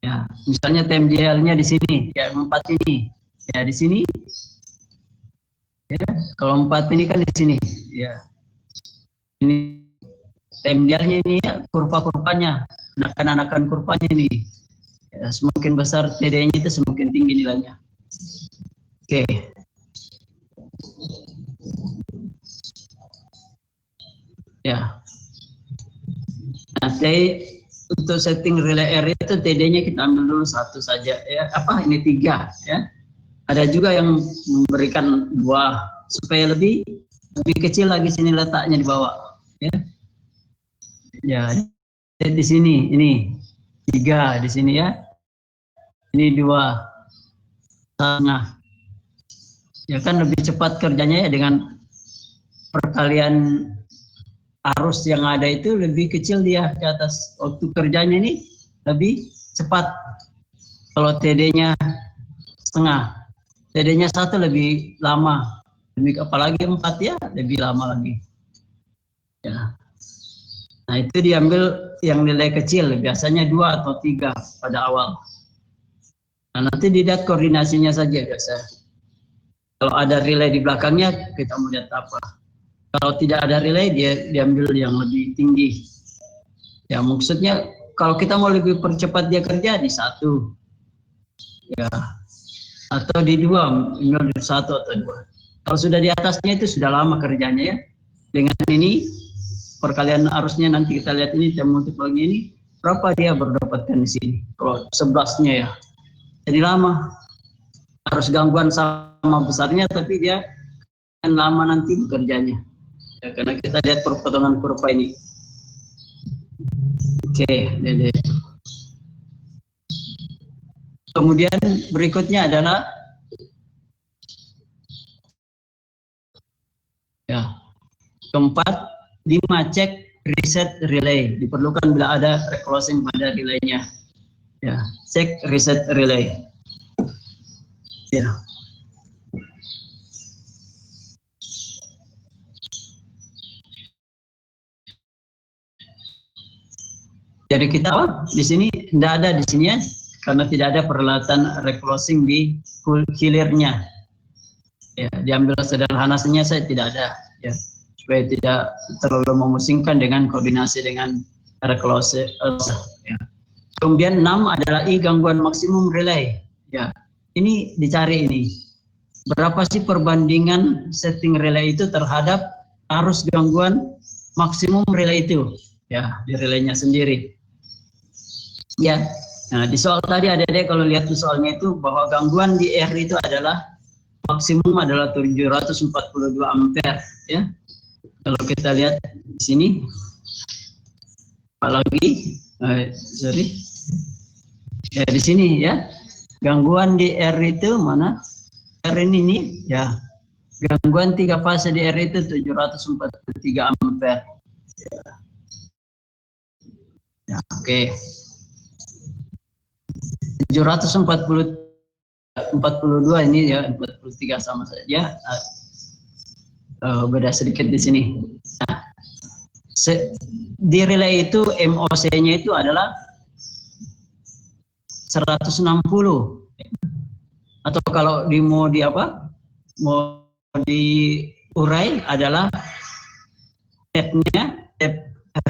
Ya, misalnya time dialnya di sini, ya 4 ini. Ya di sini. Ya, kalau 4 ini kan di sini. Ya. Ini time dialnya ini ya, kurva-kurvanya, anakan-anakan kurvanya ini. Ya, semakin besar TD-nya itu semakin tinggi nilainya. Oke. Ya. Nanti untuk setting relay R itu TD-nya kita ambil dulu 1 saja ya. Ini 3 ya. Ada juga yang memberikan 2 supaya lebih kecil lagi sini letaknya di bawah ya. Ya, di sini ini 3 di sini ya. Ini 2,5. Ya kan lebih cepat kerjanya ya dengan perkalian arus yang ada itu lebih kecil dia ke atas. Waktu kerjanya ini lebih cepat. Kalau TD-nya setengah, TD-nya 1 lebih lama. Apalagi 4 ya lebih lama lagi. Ya. Nah itu diambil yang nilai kecil, biasanya 2 atau 3 pada awal. Nah nanti dilihat koordinasinya saja biasa. Kalau ada relay di belakangnya kita mau lihat apa. Kalau tidak ada relay dia diambil yang lebih tinggi. Ya maksudnya kalau kita mau lebih percepat dia kerja di 1. Ya. Atau di 2, minimal di 1 atau 2. Kalau sudah di atasnya itu sudah lama kerjanya ya. Dengan ini perkalian arusnya nanti kita lihat ini time multiple ini berapa dia berdapatkan di sini. Kalau 11-nya ya. Jadi lama. Harus gangguan sama besarnya tapi dia akan lama nanti bekerjanya. Ya, karena kita lihat perpotongan kurva ini. Oke, Dede. Kemudian berikutnya adalah ya, keempat, 5 cek reset relay. Diperlukan bila ada reclosing pada relaynya. Ya, cek reset relay. Ya. Jadi kita di sini tidak ada di sini ya, karena tidak ada peralatan reclosing di hilirnya. Ya, diambil sederhananya saya tidak ada ya, supaya tidak terlalu memusingkan dengan koordinasi dengan reclosing. Ya. Kemudian 6 adalah gangguan maksimum relay. Ya, ini dicari ini. Berapa sih perbandingan setting relay itu terhadap arus gangguan maksimum relay itu? Ya, di relaynya sendiri. Ya, nah di soal tadi adik-adik kalau lihat di soalnya itu bahwa gangguan di R itu adalah maksimum adalah 742 ampere ya. Kalau kita lihat di sini apalagi ya di sini ya. Gangguan di R itu mana? R ini ya. Gangguan 3 fase di R itu 743 ampere. Ya, oke. 742 ini ya, 43 sama saja. Beda sedikit di sini. Nah, di relay itu MOC-nya itu adalah 160. Atau kalau mau diurai adalah tab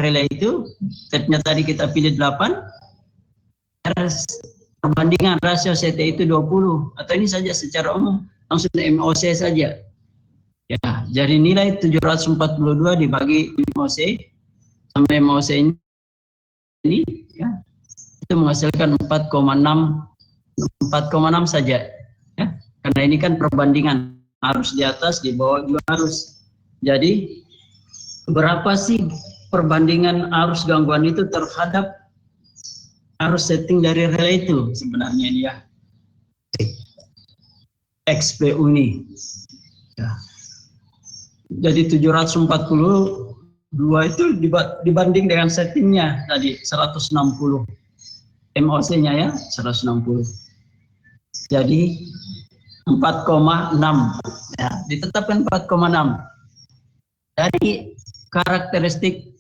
relay itu, tabnya tadi kita pilih 8, perbandingan rasio CT itu 20, atau ini saja secara umum, langsung MOC saja. Ya, jadi nilai 742 dibagi MOC, sampai MOC ini ya, itu menghasilkan 4,6 saja. Ya, karena ini kan perbandingan, harus di atas, di bawah juga harus. Jadi, berapa sih perbandingan arus gangguan itu terhadap arus setting dari relay itu sebenarnya ini ya. XPU ini. Ya. Jadi 742 itu dibanding dengan settingnya tadi 160. MOC-nya ya 160. Jadi 4,6. Ya, ditetapkan 4,6. Dari karakteristik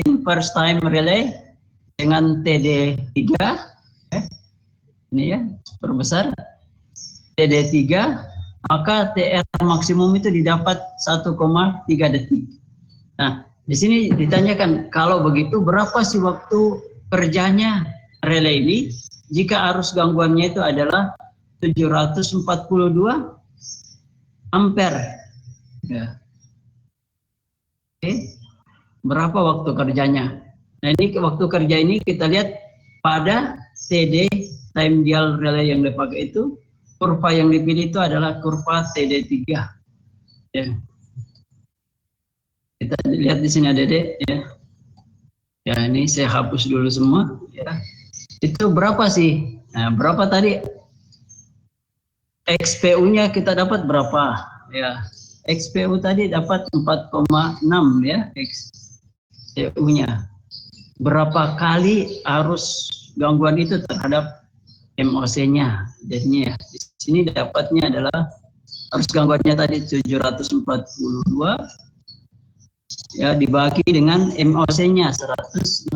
inverse time relay dengan TD3 ini ya perbesar TD3, maka TR maksimum itu didapat 1,3 detik. Nah, di sini ditanyakan kalau begitu berapa sih waktu kerjanya relay ini jika arus gangguannya itu adalah 742 ampere. Ya. Oke. Berapa waktu kerjanya? Nah, ini waktu kerja ini kita lihat pada TD time dial relay yang dipakai itu, kurva yang dipilih itu adalah kurva TD3. Ya. Kita lihat di sini ada D ya. Ya, ini saya hapus dulu semua ya. Itu berapa sih? Nah, berapa tadi? XPU-nya kita dapat berapa? Ya. XPU tadi dapat 4,6 ya. XPU-nya. Berapa kali arus gangguan itu terhadap MOC-nya? Jadinya ya, di sini dapatnya adalah arus gangguannya tadi 742 ya dibagi dengan MOC-nya 160.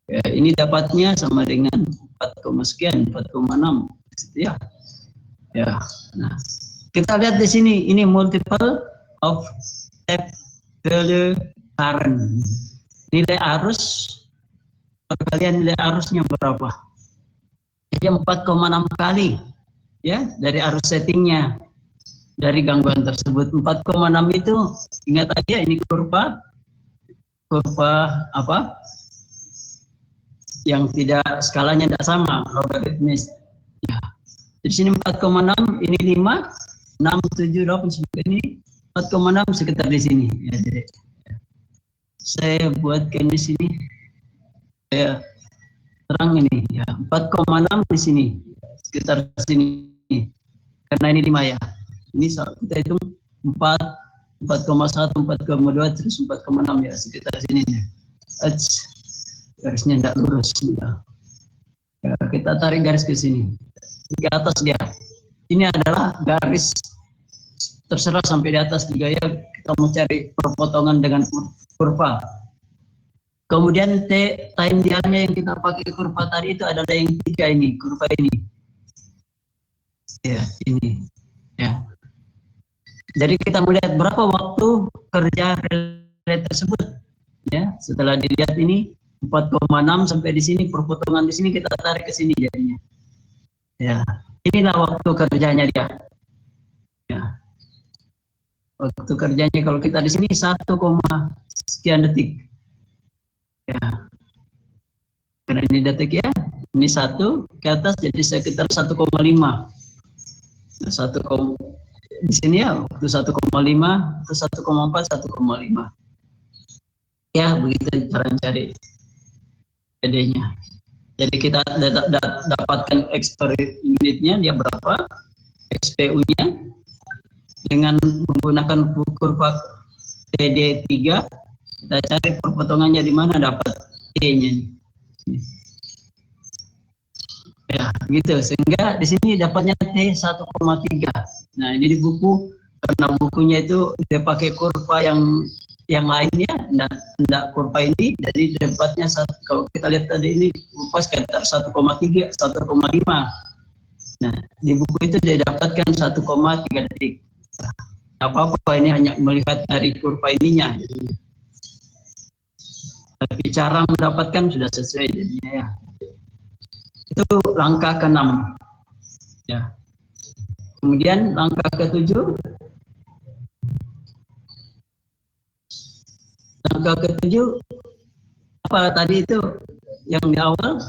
Ya, ini dapatnya sama dengan 4,6 ya. Ya. Nah, kita lihat di sini ini multiple of tap value current. Nilai arus perkalian nilai arusnya berapa? Jadi 4,6 kali ya dari arus settingnya dari gangguan tersebut. 4,6 itu ingat aja ini kurva apa? Yang tidak skalanya tidak sama, logaritmis. Ya. Di sini 4,6, ini 5, 6, 7, 8 ini 4,6 sekitar di sini. Ya, jadi saya buatkan di sini. Saya terang ini ya 4,6 di sini sekitar sini. Karena ini 5 ya. Ini kita hitung 4,1, 4,2 terus 4,6 ya sekitar sini. Garisnya tidak lurus. Ya, kita tarik garis ke sini, ke atas dia. Ini adalah garis terserah sampai di atas juga ya. Kita mau cari perpotongan dengan kurva. Kemudian time dialnya yang kita pakai kurva tadi itu adalah yang 3 ini, kurva ini. Ya, ini. Ya. Jadi kita melihat berapa waktu kerja relay tersebut. Ya, setelah dilihat ini 4,6 sampai di sini, perpotongan di sini kita tarik ke sini jadinya. Ya, inilah waktu kerjanya dia. Ya. Waktu kerjanya kalau kita di sini 1, sekian detik. Ya. Karena ini detik ya. Ini 1 ke atas jadi sekitar 1,5. Nah, 1, di sini ya waktu 1,5 atau 1,4, 1,5. Ya, begitu cara mencari PD-nya. Jadi kita dapatkan unitnya dia berapa, XPU-nya dengan menggunakan kurva TD3. Kita cari perpotongannya di mana dapat T-nya. Ya, gitu. Sehingga di sini dapatnya T 1,3. Nah, ini di buku karena bukunya itu dia pakai kurva yang lainnya, enggak kurva ini, jadi dapatnya kalau kita lihat tadi ini kurva sekitar 1,3, 1,5. Nah, di buku itu dia dapatkan 1,3 detik. apa-apa, ini hanya melihat dari kurva ininya. Tapi cara mendapatkan sudah sesuai jadinya ya. Itu langkah ke-6. Ya. Kemudian langkah ke-7. Langkah ke-7 apa tadi itu yang di awal?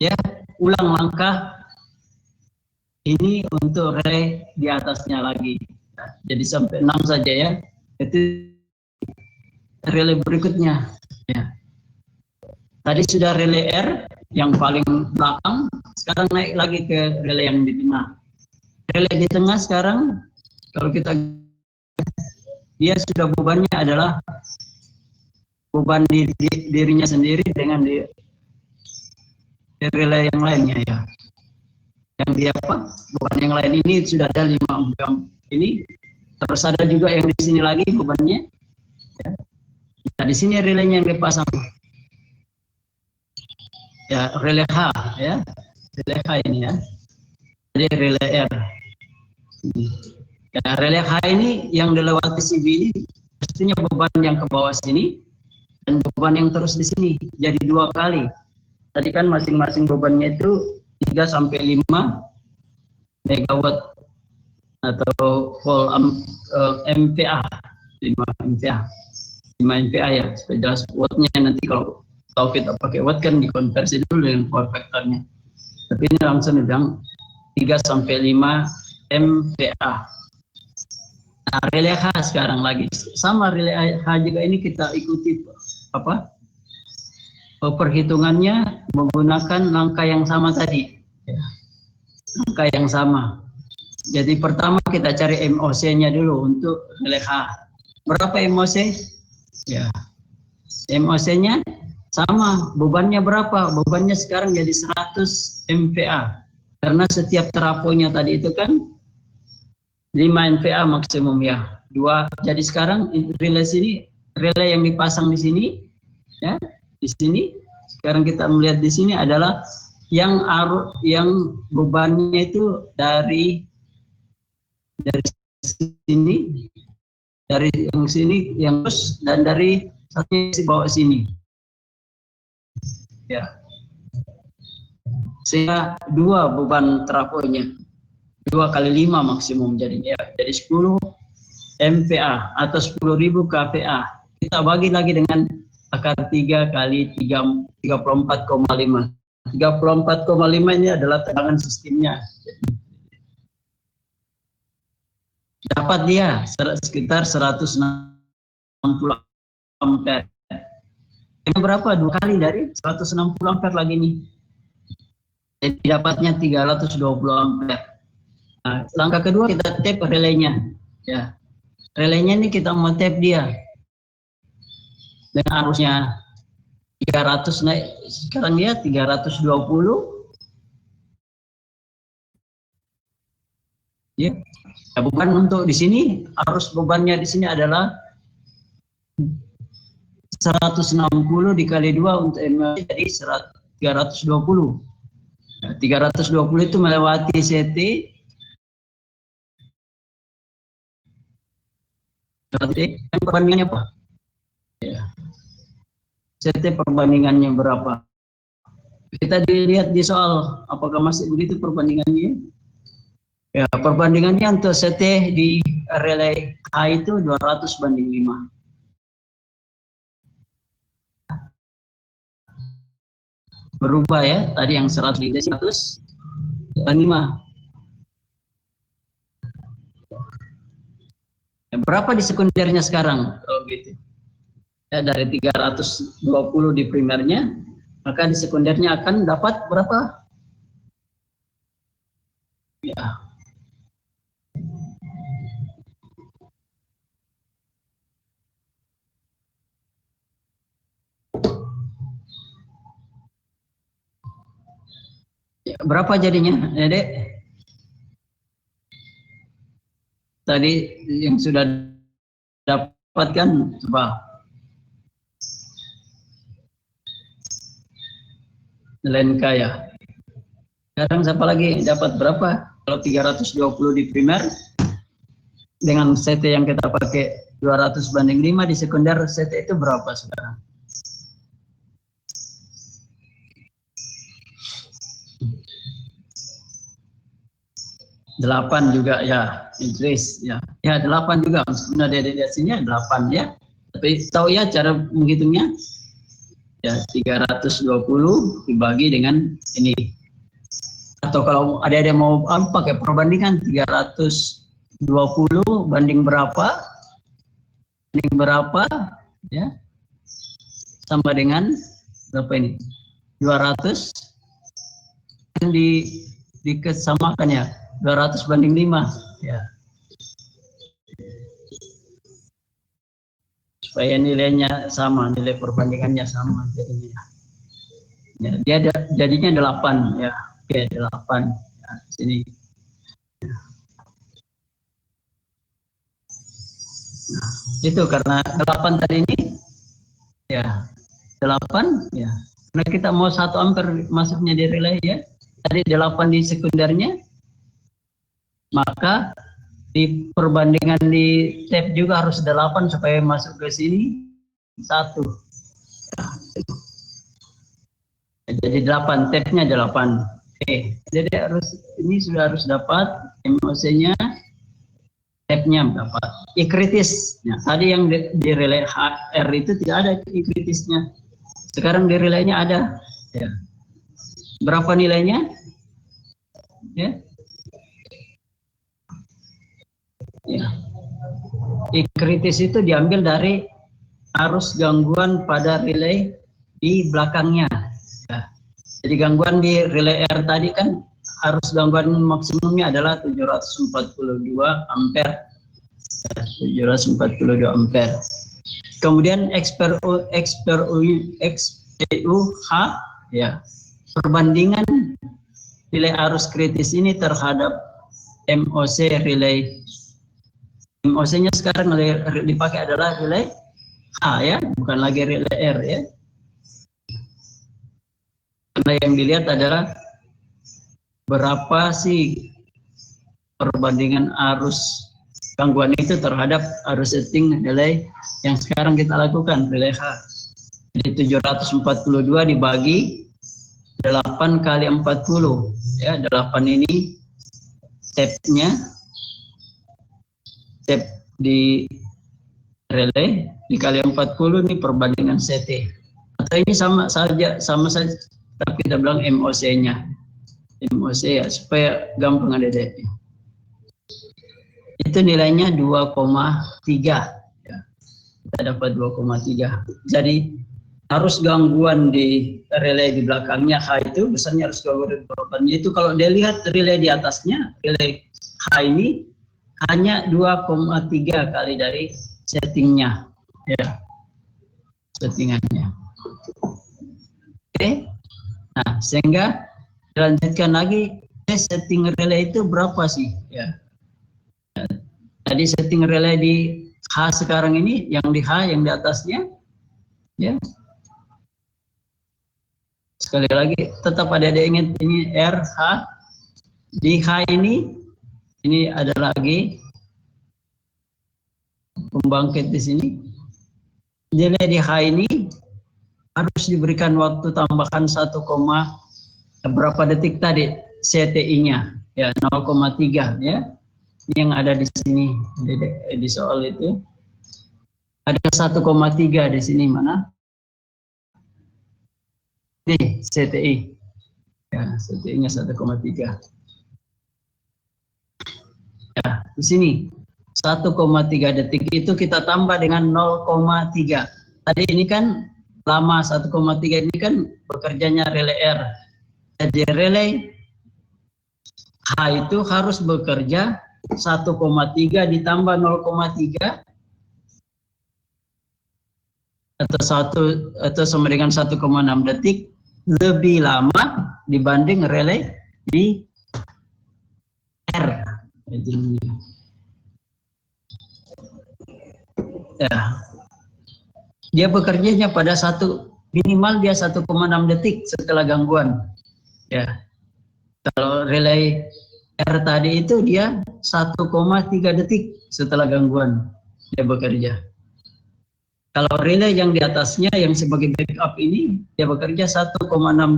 Ya, ulang langkah ini untuk relay di atasnya lagi. Nah, jadi sampai 6 saja ya. Itu relay berikutnya. Ya. Tadi sudah relay R yang paling belakang, sekarang naik lagi ke relay yang di tengah. Relay di tengah sekarang, kalau kita dia sudah bebannya adalah beban dirinya sendiri dengan di relay yang lainnya ya. Yang dia apa? Beban yang lain ini sudah ada 5 ohm ini. Terus ada juga yang di sini lagi bebannya. Ya. Nah, di sini relaynya yang dipasang. Ya, relay H ya. Relay H ini ya. Jadi relay R. Ya, relay H ini yang dilewati CB ini pastinya beban yang ke bawah sini dan beban yang terus di sini jadi 2 kali. Tadi kan masing-masing bebannya itu 3 sampai 5 megawatt atau volt MPa, 5 MPa. 5 MPa ya, supaya jelas wattnya nanti kalau kita pakai watt kan dikonversi dulu dengan power factornya. Tapi ini langsung bilang 3 sampai 5 MPa. Nah, relay H sekarang lagi sama relay H juga ini kita ikuti apa? Perhitungannya menggunakan langkah yang sama tadi. Ya. Langkah yang sama. Jadi pertama kita cari MOC-nya dulu untuk relay H. Berapa MOC? Ya. MOC-nya sama, bebannya berapa? Bebannya sekarang jadi 100 MVA. Karena setiap trafonya tadi itu kan 5 MVA maksimum ya. 2. Jadi sekarang relay sini, relay yang dipasang di sini ya, di sini. Sekarang kita melihat di sini adalah yang bebannya itu dari sini, dari yang sini, yang terus dan dari satu si bawah sini. Ya. Sehingga 2 beban trafonya. 2 kali 5 maksimum jadinya. Jadi 10 MVA atau 10.000 kVA. Kita bagi lagi dengan akar 3 kali 34,5. 34,5 ini adalah tegangan sistemnya. Dapat dia sekitar 160 ampere. Ini berapa? 2 kali dari 160 ampere lagi nih. Jadi dapatnya 320 ampere. Nah, langkah kedua kita tap relaynya. Ya. Relaynya ini kita mau tap dia. Dengan arusnya 300 naik sekarang ya 320. Ya. Ya, beban untuk di sini arus bebannya di sini adalah 160 dikali 2 untuk ML jadi 320. Nah, 320 itu melewati CT. Berarti perbandingannya apa? Ya. CT perbandingannya berapa? Kita dilihat di soal apakah masih begitu perbandingannya? Ya, perbandingannya untuk CT di relay A itu 200:5. Berubah ya, tadi yang 100:5. Ya, berapa di sekundernya sekarang? Oh gitu. Ya, dari 320 di primernya, maka di sekundernya akan dapat berapa? Ya. Ya, berapa jadinya, Dek? Tadi yang sudah dapatkan, coba. Lenka ya. Sekarang siapa lagi dapat berapa? Kalau 320 di primer, dengan CT yang kita pakai 200/5 di sekunder, CT itu berapa sekarang? Delapan juga ya, Idris ya, 8 juga. Meskipun ada di sini 8 ya. Tapi tahu ya cara menghitungnya? Ya 320 dibagi dengan ini. Atau kalau ada yang mau pakai perbandingan 320 banding berapa ya, sama dengan berapa ini? 200 dikesamakan ya, 200/5 ya, supaya nilainya sama, nilai perbandingannya sama jadinya. Ya, dia jadinya 8 ya. Oke, 8 ya, sini. Nah, itu karena 8 tadi ini ya, 8 ya. Karena kita mau 1 ampere masuknya di relay ya. Tadi 8 di sekundernya. Maka di perbandingan di tab juga harus 8 supaya masuk ke sini 1. Jadi 8, tabnya 8. Oke, jadi ini sudah harus dapat MOC-nya, tabnya dapat. I kritis. Nah, tadi yang di relay HR itu tidak ada I kritisnya. Sekarang di relaynya ada. Ya. Berapa nilainya? Ya. Ya. I kritis itu diambil dari arus gangguan pada relay di belakangnya. Ya. Jadi gangguan di relay R tadi kan arus gangguan maksimumnya adalah 742 ampere. 742 ampere. Kemudian XPU H ya. Perbandingan nilai arus kritis ini terhadap MOC relay. MOC-nya sekarang dipakai adalah relay H ya, bukan lagi relay R ya. Karena yang dilihat adalah berapa sih perbandingan arus gangguan itu terhadap arus setting relay yang sekarang kita lakukan, relay H. Jadi 742 dibagi 8 kali 40 ya, 8 ini tabnya, tab di relay dikali 40 ini perbandingan CT. Atau ini sama saja tapi kita bilang MOC-nya. MOC ya, supaya gampang ada. Itu nilainya 2,3 ya. Kita dapat 2,3. Jadi arus gangguan di relay di belakangnya H itu besarnya arus gangguan di belakangnya itu, kalau dia lihat relay di atasnya, relay H ini hanya 2,3 kali dari settingnya ya, settingannya. Oke. Nah, sehingga dilanjutkan lagi, setting relay itu berapa sih ya. Tadi setting relay di H sekarang ini, yang di H yang di atasnya ya. Sekali lagi tetap ada ingat ini RH di H ini ada lagi pembangkit di sini. Nilai di H ini harus diberikan waktu tambahan 1, berapa detik tadi CTI-nya ya, 0,3 ya. Ini yang ada di sini di soal itu ada 1,3 di sini, mana? Nih CTI ya, CTI-nya 1,3 ya, di sini 1,3 detik itu kita tambah dengan 0,3. Tadi ini kan lama 1,3 ini kan bekerjanya relay R. Jadi relay H itu harus bekerja 1,3 ditambah 0,3 atau sama dengan 1,6 detik lebih lama dibanding relay di R. Ya. Dia bekerjanya pada minimal dia 1,6 detik setelah gangguan. Ya. Kalau relay R tadi itu dia 1,3 detik setelah gangguan dia bekerja. Kalau relay yang di atasnya yang sebagai backup ini dia bekerja 1,6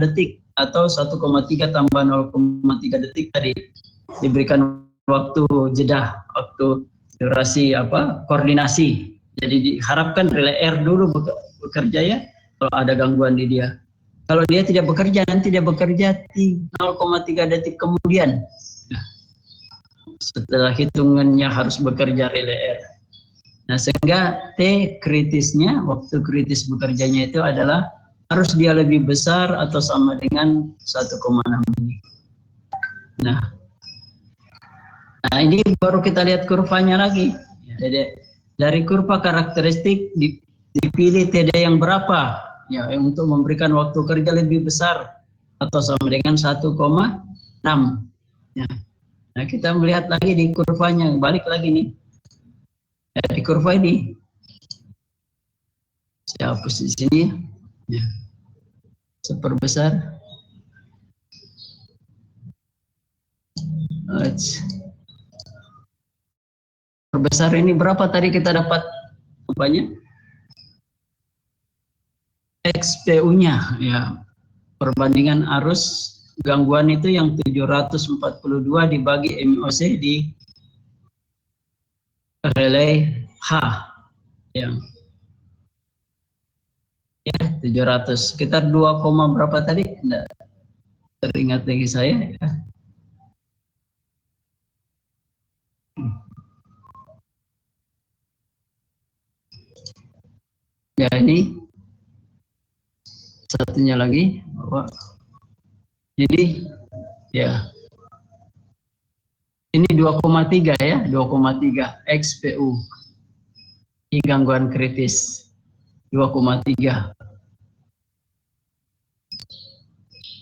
detik atau 1,3 tambah 0,3 detik tadi. Diberikan waktu jeda, waktu durasi koordinasi. Jadi diharapkan relay R dulu bekerja ya kalau ada gangguan di dia. Kalau dia tidak bekerja, nanti dia bekerja 0,3 detik kemudian. Nah, setelah hitungannya harus bekerja relay R. Nah, sehingga T kritisnya, waktu kritis bekerjanya itu adalah harus dia lebih besar atau sama dengan 1,6 ini. Nah, ini baru kita lihat kurvanya lagi. Jadi dari kurva karakteristik dipilih TD yang berapa ya untuk memberikan waktu kerja lebih besar atau sama dengan 1,6 ya. Nah, kita melihat lagi di kurvanya, balik lagi nih di kurva ini saya hapus di sini ya. Seperbesar perbesar ini berapa tadi kita dapat apanya? XPU-nya ya, perbandingan arus gangguan itu yang 742 dibagi MOC di relay H yang ya 700 sekitar 2, berapa tadi? Enggak teringat lagi saya ya. Ya ini satunya lagi bahwa jadi ya ini 2,3 ya, 2,3 XPU ini gangguan kritis 2,3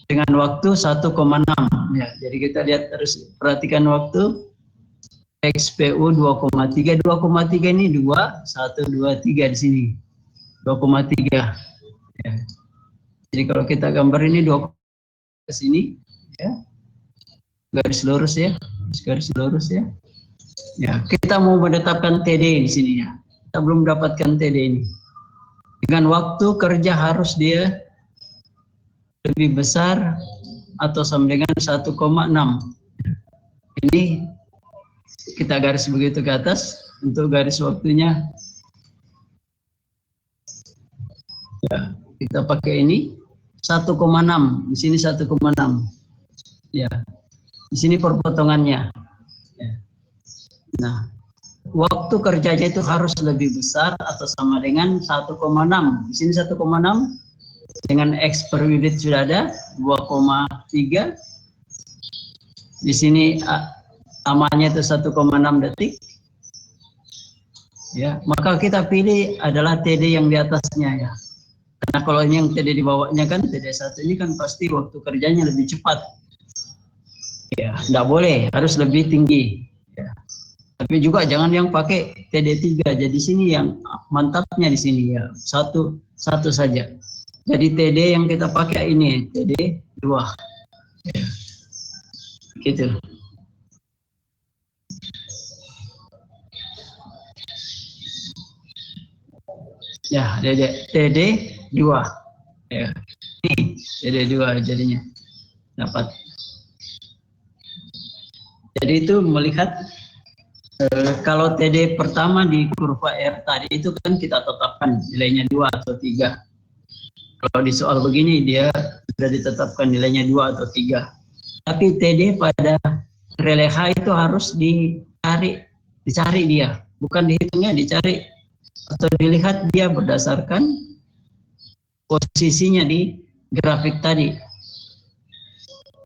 dengan waktu 1,6 ya. Jadi kita lihat terus, perhatikan waktu XPU 2,3 ini 2 1 2 3 di sini 2,3 ya. Jadi kalau kita gambar ini 2 ke sini ya, garis lurus ya, garis lurus ya. Ya, kita mau menetapkan TD di sini ya. Kita belum dapatkan TD ini. Dengan waktu kerja harus dia lebih besar atau sama dengan 1,6. Ini kita garis begitu ke atas untuk garis waktunya. Ya, kita pakai ini 1,6, di sini 1,6. Ya. Di sini perpotongannya. Ya. Nah, waktu kerjanya itu harus lebih besar atau sama dengan 1,6. Di sini 1,6 dengan X per unit sudah ada 2,3. Di sini amalnya itu 1,6 detik. Ya, maka kita pilih adalah TD yang di atasnya ya. Karena kalau ini yang TD di bawahnya kan TD1 ini kan pasti waktu kerjanya lebih cepat. Ya, enggak boleh, harus lebih tinggi. Ya. Tapi juga jangan yang pakai TD3. Jadi sini yang mantapnya di sini ya. Satu saja. Jadi TD yang kita pakai ini TD2. Ya. Gitu. Ya, TD2. Ya. Ini TD2 jadinya. Dapat. Jadi itu melihat kalau TD pertama di kurva R tadi itu kan kita tetapkan nilainya 2 atau 3. Kalau di soal begini dia sudah ditetapkan nilainya 2 atau 3. Tapi TD pada relay H itu harus dicari dia, bukan dihitungnya, dicari atau dilihat dia berdasarkan posisinya di grafik tadi.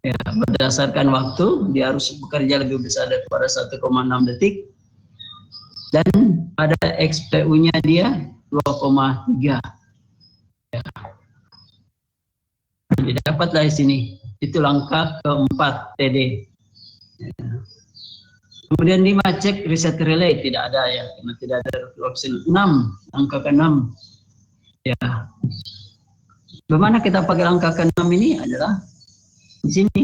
Ya, berdasarkan waktu dia harus bekerja lebih besar daripada 1,6 detik dan pada XPU-nya dia 2,3. Ya. Didapat dari sini. Itu langkah keempat TD. Ya. Kemudian 5 cek reset relay, tidak ada ya, karena tidak ada opsi 6, angka ke-6. Ya. Bagaimana kita pakai angka ke-6 ini adalah di sini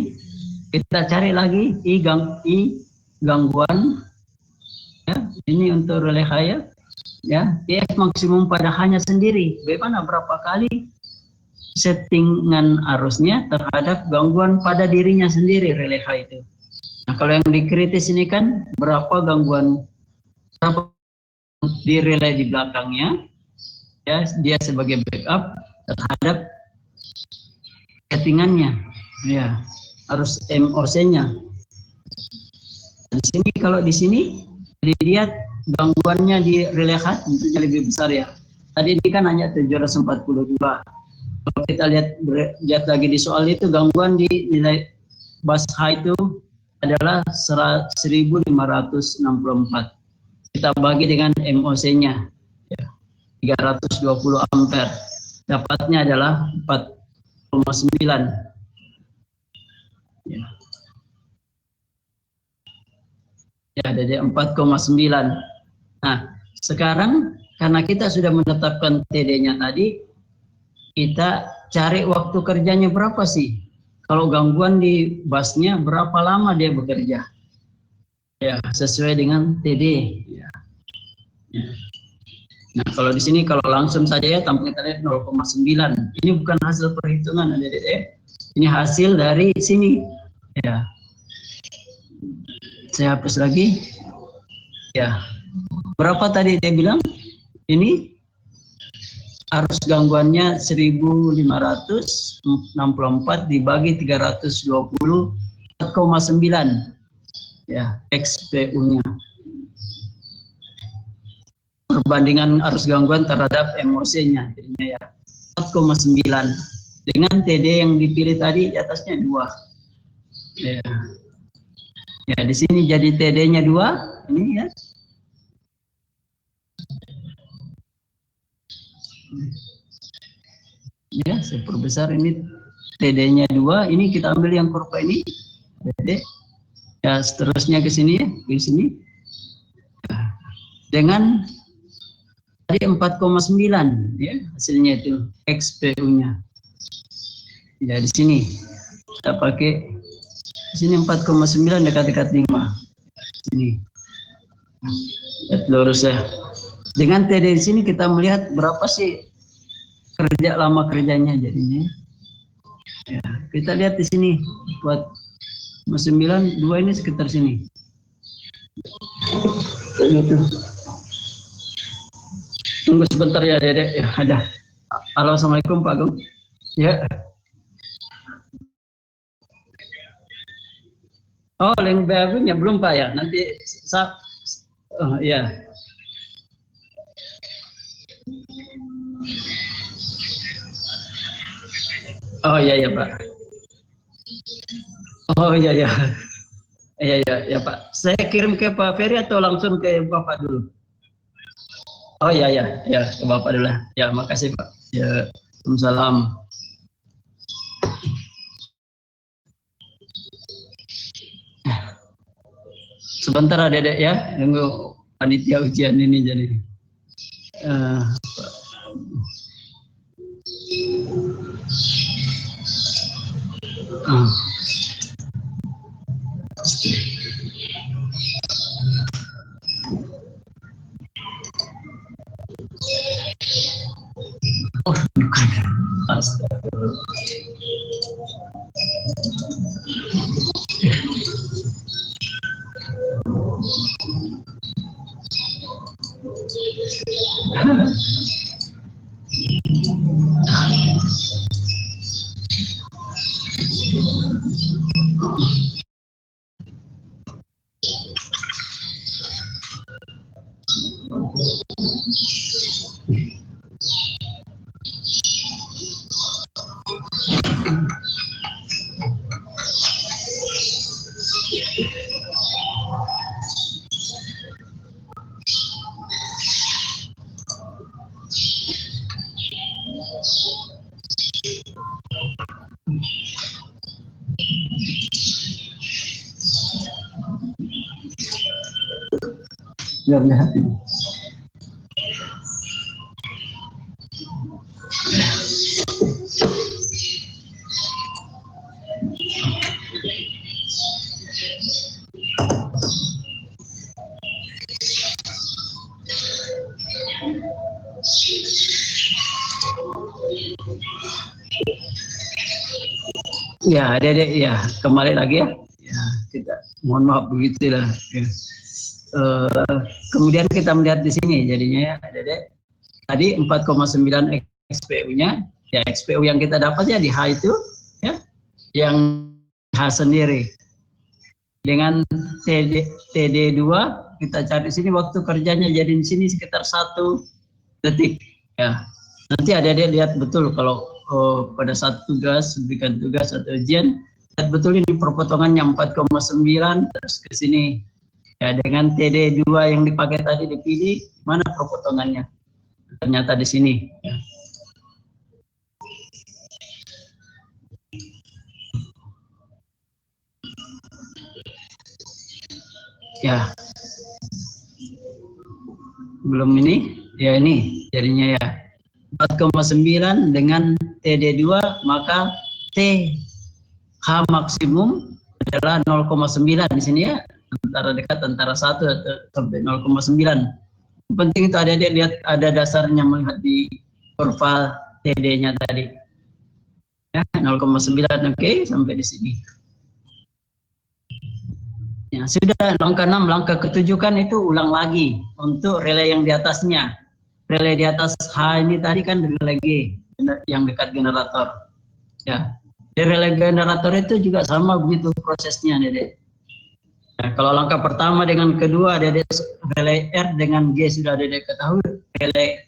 Kita cari lagi I gangguan, ya, ini untuk relay higher, ya, IF maksimum pada hanya sendiri. Bagaimana berapa kali settingan arusnya terhadap gangguan pada dirinya sendiri relay high itu. Nah, kalau yang dikritis ini kan berapa gangguan di relay di belakangnya, ya, dia sebagai backup terhadap settingannya, ya, harus MOC-nya. Di sini kalau di sini dilihat gangguannya di relay high tentunya lebih besar ya. Tadi ini kan hanya 742. Kalau kita lihat lagi di soal itu, gangguan di nilai bus high itu adalah 1564. Kita bagi dengan MOC-nya, ya, 320 ampere. Dapatnya adalah 4,9. Ya. Ya, jadi 4,9. Nah, sekarang karena kita sudah menetapkan TD-nya tadi, kita cari waktu kerjanya berapa sih? Kalau gangguan di busnya berapa lama dia bekerja? Ya, sesuai dengan TD. Ya. Ya. Nah, kalau di sini kalau langsung saja ya tampaknya tadi 0,9. Ini bukan hasil perhitungan, adik-adik. Ini hasil dari sini. Ya. Saya hapus lagi. Ya. Berapa tadi dia bilang? Ini arus gangguannya 1564 dibagi 320, 4,9. Ya, XPU-nya. Perbandingan arus gangguan terhadap MOC-nya, jadinya ya 4,9. Dengan TD yang dipilih tadi di atasnya 2. Ya. Ya, di sini jadi TD-nya 2, ini ya. Ya, saya perbesar ini TD-nya 2, ini kita ambil yang kurva ini. TD. Ya, seterusnya ke sini ya, ke sini. Ya. Dengan tadi 4,9 ya hasilnya itu XPU-nya. Ya, di sini kita pakai di sini 4,9 dekat-dekat 5. Ini. Lihat lurus ya. Dengan TD di sini kita melihat berapa sih lama kerjanya jadinya. Ya, kita lihat di sini buat 9, 2 ini sekitar sini. Tunggu sebentar ya, Dedek. Ya, ada. Halo, assalamualaikum Pak Agung. Ya. Oh, link BAB-nya belum Pak ya? Nanti ya. Oh iya ya Pak. Oh iya ya. Iya ya Pak. Saya kirim ke Pak Ferry atau langsung ke Bapak dulu? Oh iya ya ke Bapak dulu. Ya, makasih Pak. Ya, Waalaikumsalam. Sebentar Dedek ya, nunggu panitia ujian ini jadi. Oh, bukan. Astagfirullah. Biar lihat ini. Ya, adik-adik ya, kembali lagi ya. Ya, kita mohon maaf begitulah. Ya. Kemudian kita melihat di sini jadinya ya, adik-adik. Tadi 4,9 XPU-nya, ya XPU yang kita dapat ya di H itu, ya, yang H sendiri. Dengan TD2 kita cari sini waktu kerjanya jadi di sini sekitar 1 detik. Ya, nanti adik-adik lihat betul kalau pada saat tugas, berikan tugas atau ujian, lihat betul ini perpotongannya 4,9 terus ke sini. Ya, dengan TD2 yang dipakai tadi dipilih, mana perpotongannya? Ternyata di sini. Ya. Ya. Belum ini? Ya ini jadinya ya. 4,9 dengan TD2 maka TH maksimum adalah 0,9 di sini ya, antara dekat antara 1 sampai 0,9. Penting itu adik-adik lihat ada dasarnya melihat di kurva TD-nya tadi. Ya, 0,9 oke sampai di sini. Ya, sudah langkah 6, langkah ke-7 kan itu ulang lagi untuk relay yang di atasnya. Relay di atas H ini tadi kan relay G yang dekat generator. Ya, di relay generator itu juga sama begitu prosesnya, Dede. Nah, kalau langkah pertama dengan kedua, Dede relay R dengan G sudah Dede ketahui. Relay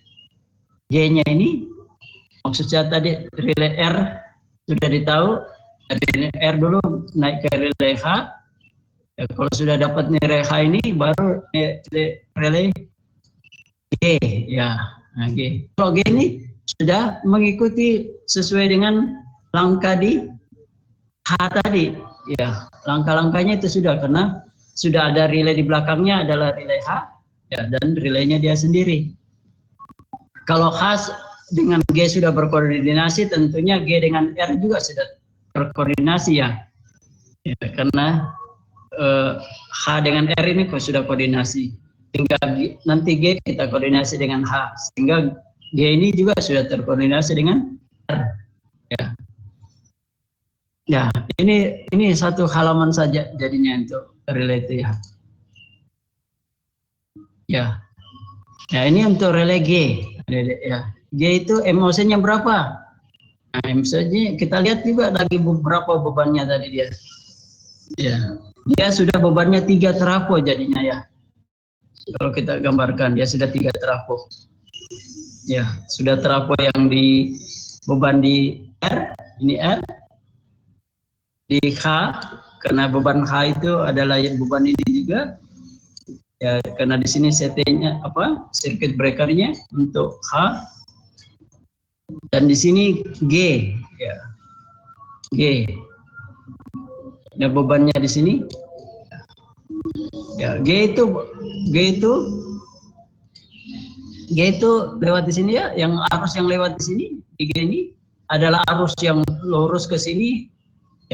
G-nya ini maksudnya tadi relay R sudah ditahu. Relay R dulu naik ke relay H. Ya, kalau sudah dapat nilai H ini baru relay G, ya, nah, G. Kalau G ini sudah mengikuti sesuai dengan langkah di H tadi, ya, langkah-langkahnya itu sudah karena sudah ada relay di belakangnya adalah relay H, ya, dan relaynya dia sendiri. Kalau H dengan G sudah berkoordinasi, tentunya G dengan R juga sudah berkoordinasi ya, ya karena H dengan R ini kok sudah koordinasi. Sehingga nanti G kita koordinasi dengan H, sehingga G ini juga sudah terkoordinasi dengan R. Ya, ya ini satu halaman saja jadinya untuk relay itu ya. Ya, ya ini untuk relay G. Ya, G itu emosinya berapa? Nah, emosinya kita lihat juga lagi berapa bebannya tadi dia. Ya, dia sudah bebannya 3 terafo jadinya ya. Kalau kita gambarkan dia sudah 3 terafo. Ya, sudah terafo yang di beban di R, ini R. Di H, karena beban H itu adalah yang beban ini juga. Ya, karena di sini CT-nya apa? Circuit breaker-nya untuk H. Dan di sini G, ya. G. Dan bebannya di sini. Ya, G itu lewat di sini ya, yang arus yang lewat di sini, G ini adalah arus yang lurus ke sini,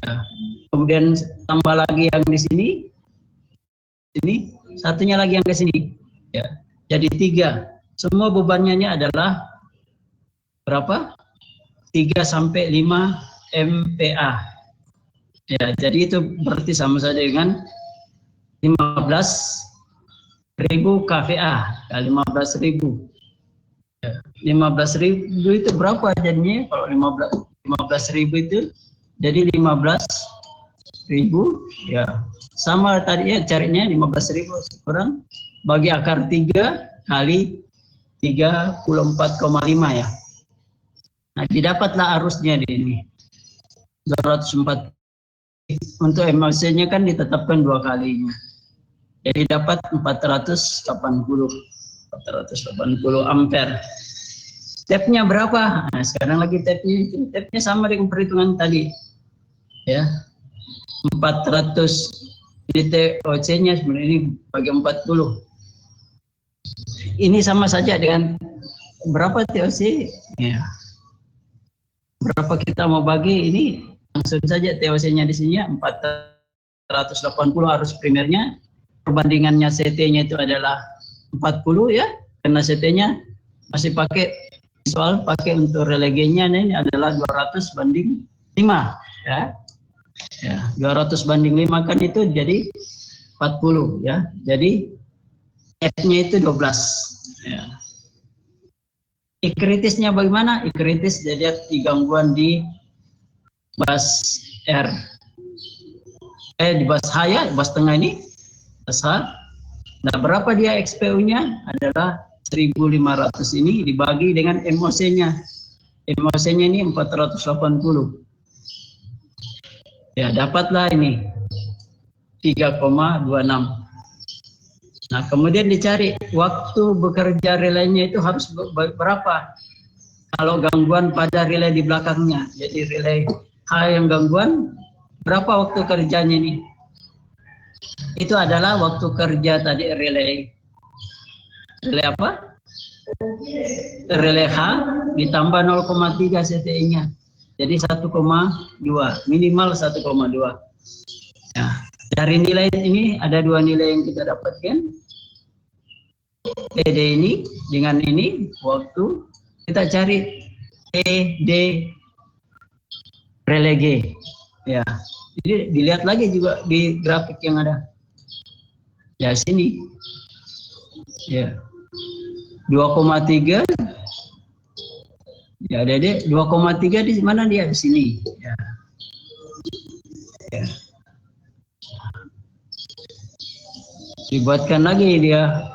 ya. Kemudian tambah lagi yang di sini, satunya lagi yang ke sini, ya. Jadi 3. Semua bebannya adalah berapa? 3 sampai 5 MPa. Ya, jadi itu berarti sama saja dengan 15.000 kVA, ya, 15.000. Ya, 15.000 itu berapa jadinya? Kalau 15.000 itu jadi 15.000, ya sama tadi ya carinya 15.000 kurang bagi akar 3 kali 34,5 ya. Nah, didapatlah arusnya di ini 240. Untuk emosinya kan ditetapkan 2 kalinya. Jadi dapat 480 ampere. Stepnya berapa? Nah, sekarang lagi stepnya sama dengan perhitungan tadi. Ya. 400. Jadi TOC-nya sebenarnya ini bagi 40. Ini sama saja dengan berapa TOC? Ya. Berapa kita mau bagi ini? Langsung saja TOC-nya di sini 480 arus primernya. Perbandingannya CT-nya itu adalah 40 ya, karena CT-nya masih pakai soal pakai untuk relay-nya ini adalah 200 banding 5 ya. Ya, 200 banding 5 kan itu jadi 40 ya. Jadi F-nya itu 12 ya. I kritisnya bagaimana? I kritis jadi di gangguan di bas R. Di bas H ya, bas tengah ini bas H. Nah, berapa dia XPU-nya? Adalah 1500 ini dibagi dengan MOC-nya. MOC-nya ini 480. Ya, dapatlah ini 3,26. Nah, kemudian dicari waktu bekerja relaynya itu harus berapa? Kalau gangguan pada relay di belakangnya. Jadi relay H yang gangguan, berapa waktu kerjanya ini? Itu adalah waktu kerja tadi relay apa? Relay H ditambah 0,3 CTI-nya. Jadi 1,2, minimal 1,2. Nah, dari nilai ini ada dua nilai yang kita dapatkan. TD ini dengan ini waktu kita cari TD relay G. Ya. Jadi dilihat lagi juga di grafik yang ada. Ya, sini. Ya. 2,3. Ya, Dede 2,3 di mana dia? Di sini. Ya. Ya. Dibuatkan lagi dia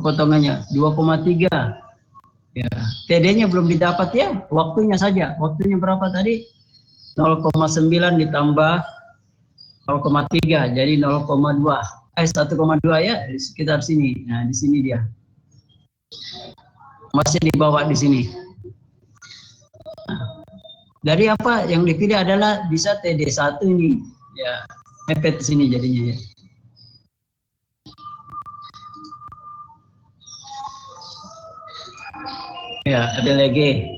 potongannya 2,3. Ya, TD-nya belum didapat ya, waktunya saja. Waktunya berapa tadi? 0,9 ditambah 0,3 jadi 0,2. 1,2 ya, di sekitar sini. Nah, di sini dia. Masih dibawa di sini. Nah, dari apa yang dipilih adalah bisa TD1 ini. Ya, mepet di sini jadinya ya. Ya, ada lagi.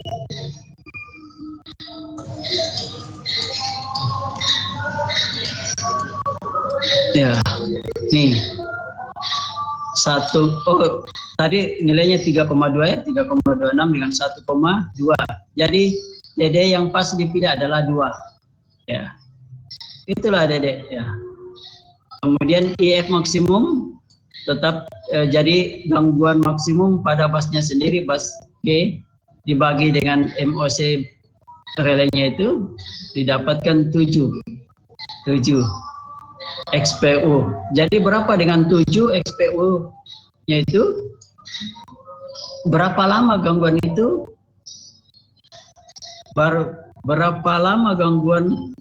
Ya, nih. Tadi nilainya 3,2 ya, 3,26 dengan 1,2. Jadi DD yang pas dipilih adalah 2. Ya. Itulah DD ya. Kemudian IF maksimum tetap jadi gangguan maksimum pada basnya sendiri, bas G dibagi dengan MOC relaynya itu didapatkan 7 XPU. Jadi berapa dengan 7 XPU-nya itu? Berapa lama gangguan itu? Berapa lama gangguan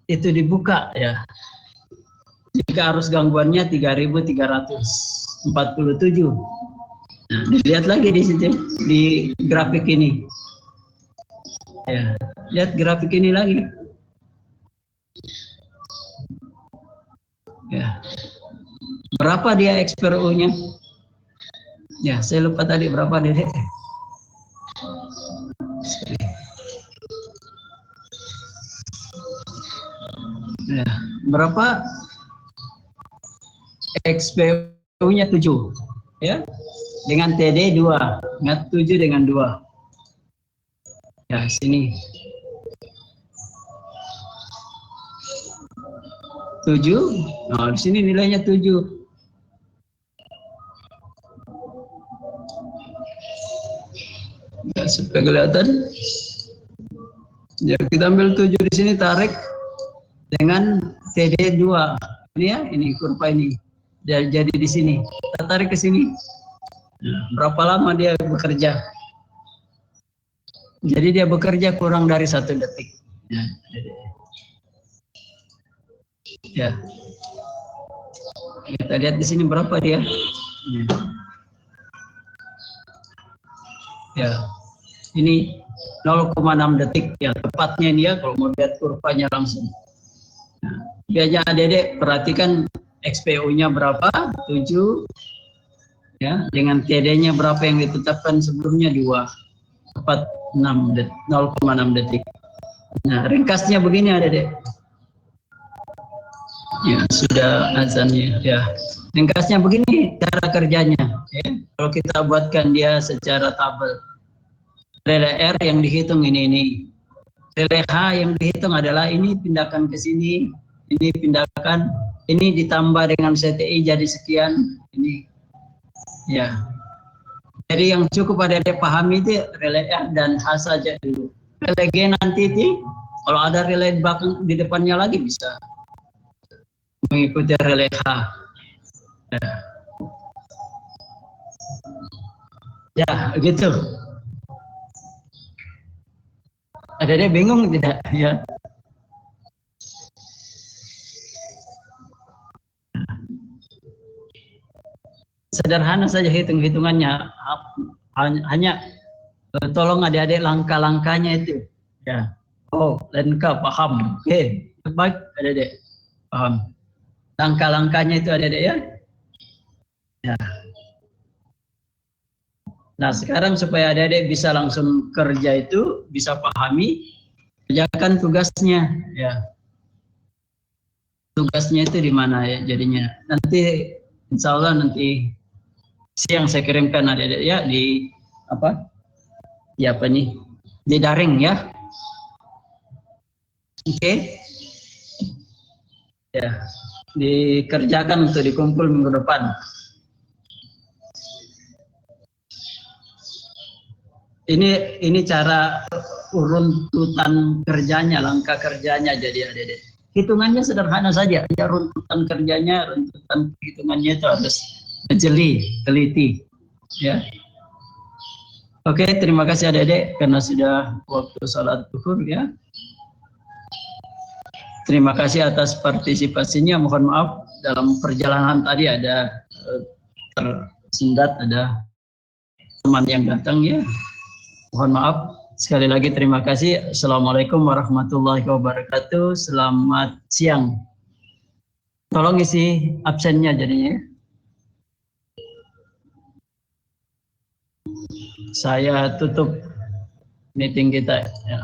itu dibuka ya? Jika arus gangguannya 3.347. Nah, dilihat lagi di situ di grafik ini. Ya, lihat grafik ini lagi. Ya. Berapa dia XPU-nya? Ya, saya lupa tadi berapa dia. Ya, berapa XPU-nya 7 ya. Dengan TD 2, ingat 7 dengan 2. Ya, sini. 7. Nah, di sini nilainya 7. Ya, supaya kelihatan. Ya, kita ambil 7 di sini, tarik dengan TD 2. Ini ya, ini kurva ini. Jadi di sini. Kita tarik ke sini. Nah, berapa lama dia bekerja? Jadi dia bekerja kurang dari 1 detik. Ya. Kita lihat di sini berapa dia. Ya. Ini 0,6 detik ya, tepatnya dia kalau mau lihat kurvanya langsung. Nah, biasanya Dedek perhatikan XPU-nya berapa? 7 ya, dengan TD-nya berapa yang ditetapkan sebelumnya 2. Tepat 0,6 detik. Nah, ringkasnya begini Dedek. Ya, sudah azannya ya. Ringkasnya begini cara kerjanya Ya. Kalau kita buatkan dia secara tabel, relay R yang dihitung ini. Relay H yang dihitung adalah ini pindahkan ke sini, ini pindahkan, ini ditambah dengan CTI jadi sekian, ini ya. Jadi yang cukup ada pahami itu relay R dan H saja dulu. Relay G nanti itu, kalau ada relay belakang di depannya lagi bisa mengikuti relay H. Ya, gitu. Ada dia bingung tidak? Ya. Sederhana saja hitung-hitungannya. Hanya tolong adik-adik langkah-langkahnya itu. Ya. Oh, lengkap paham. Oke, baik adik-adik paham. Langkah-langkahnya itu adik-adik ya. Ya. Nah, sekarang supaya adik-adik bisa langsung kerja itu, bisa pahami, kerjakan tugasnya, ya. Tugasnya itu di mana ya jadinya. Nanti, insya Allah nanti siang saya kirimkan adik-adik ya di apa? Di apa nih? Di daring ya. Oke. Ya, dikerjakan untuk dikumpul minggu depan. Ini cara runtutan kerjanya, langkah kerjanya jadi adik-adik. Hitungannya sederhana saja, ya runtutan kerjanya, runtutan hitungannya itu harus jeli, teliti, ya. Oke, terima kasih adik-adik karena sudah waktu sholat zuhur ya. Terima kasih atas partisipasinya. Mohon maaf dalam perjalanan tadi ada tersendat, ada teman yang datang ya. Mohon maaf. Sekali lagi terima kasih. Assalamualaikum warahmatullahi wabarakatuh. Selamat siang. Tolong isi absennya jadinya. Saya tutup meeting kita. Ya.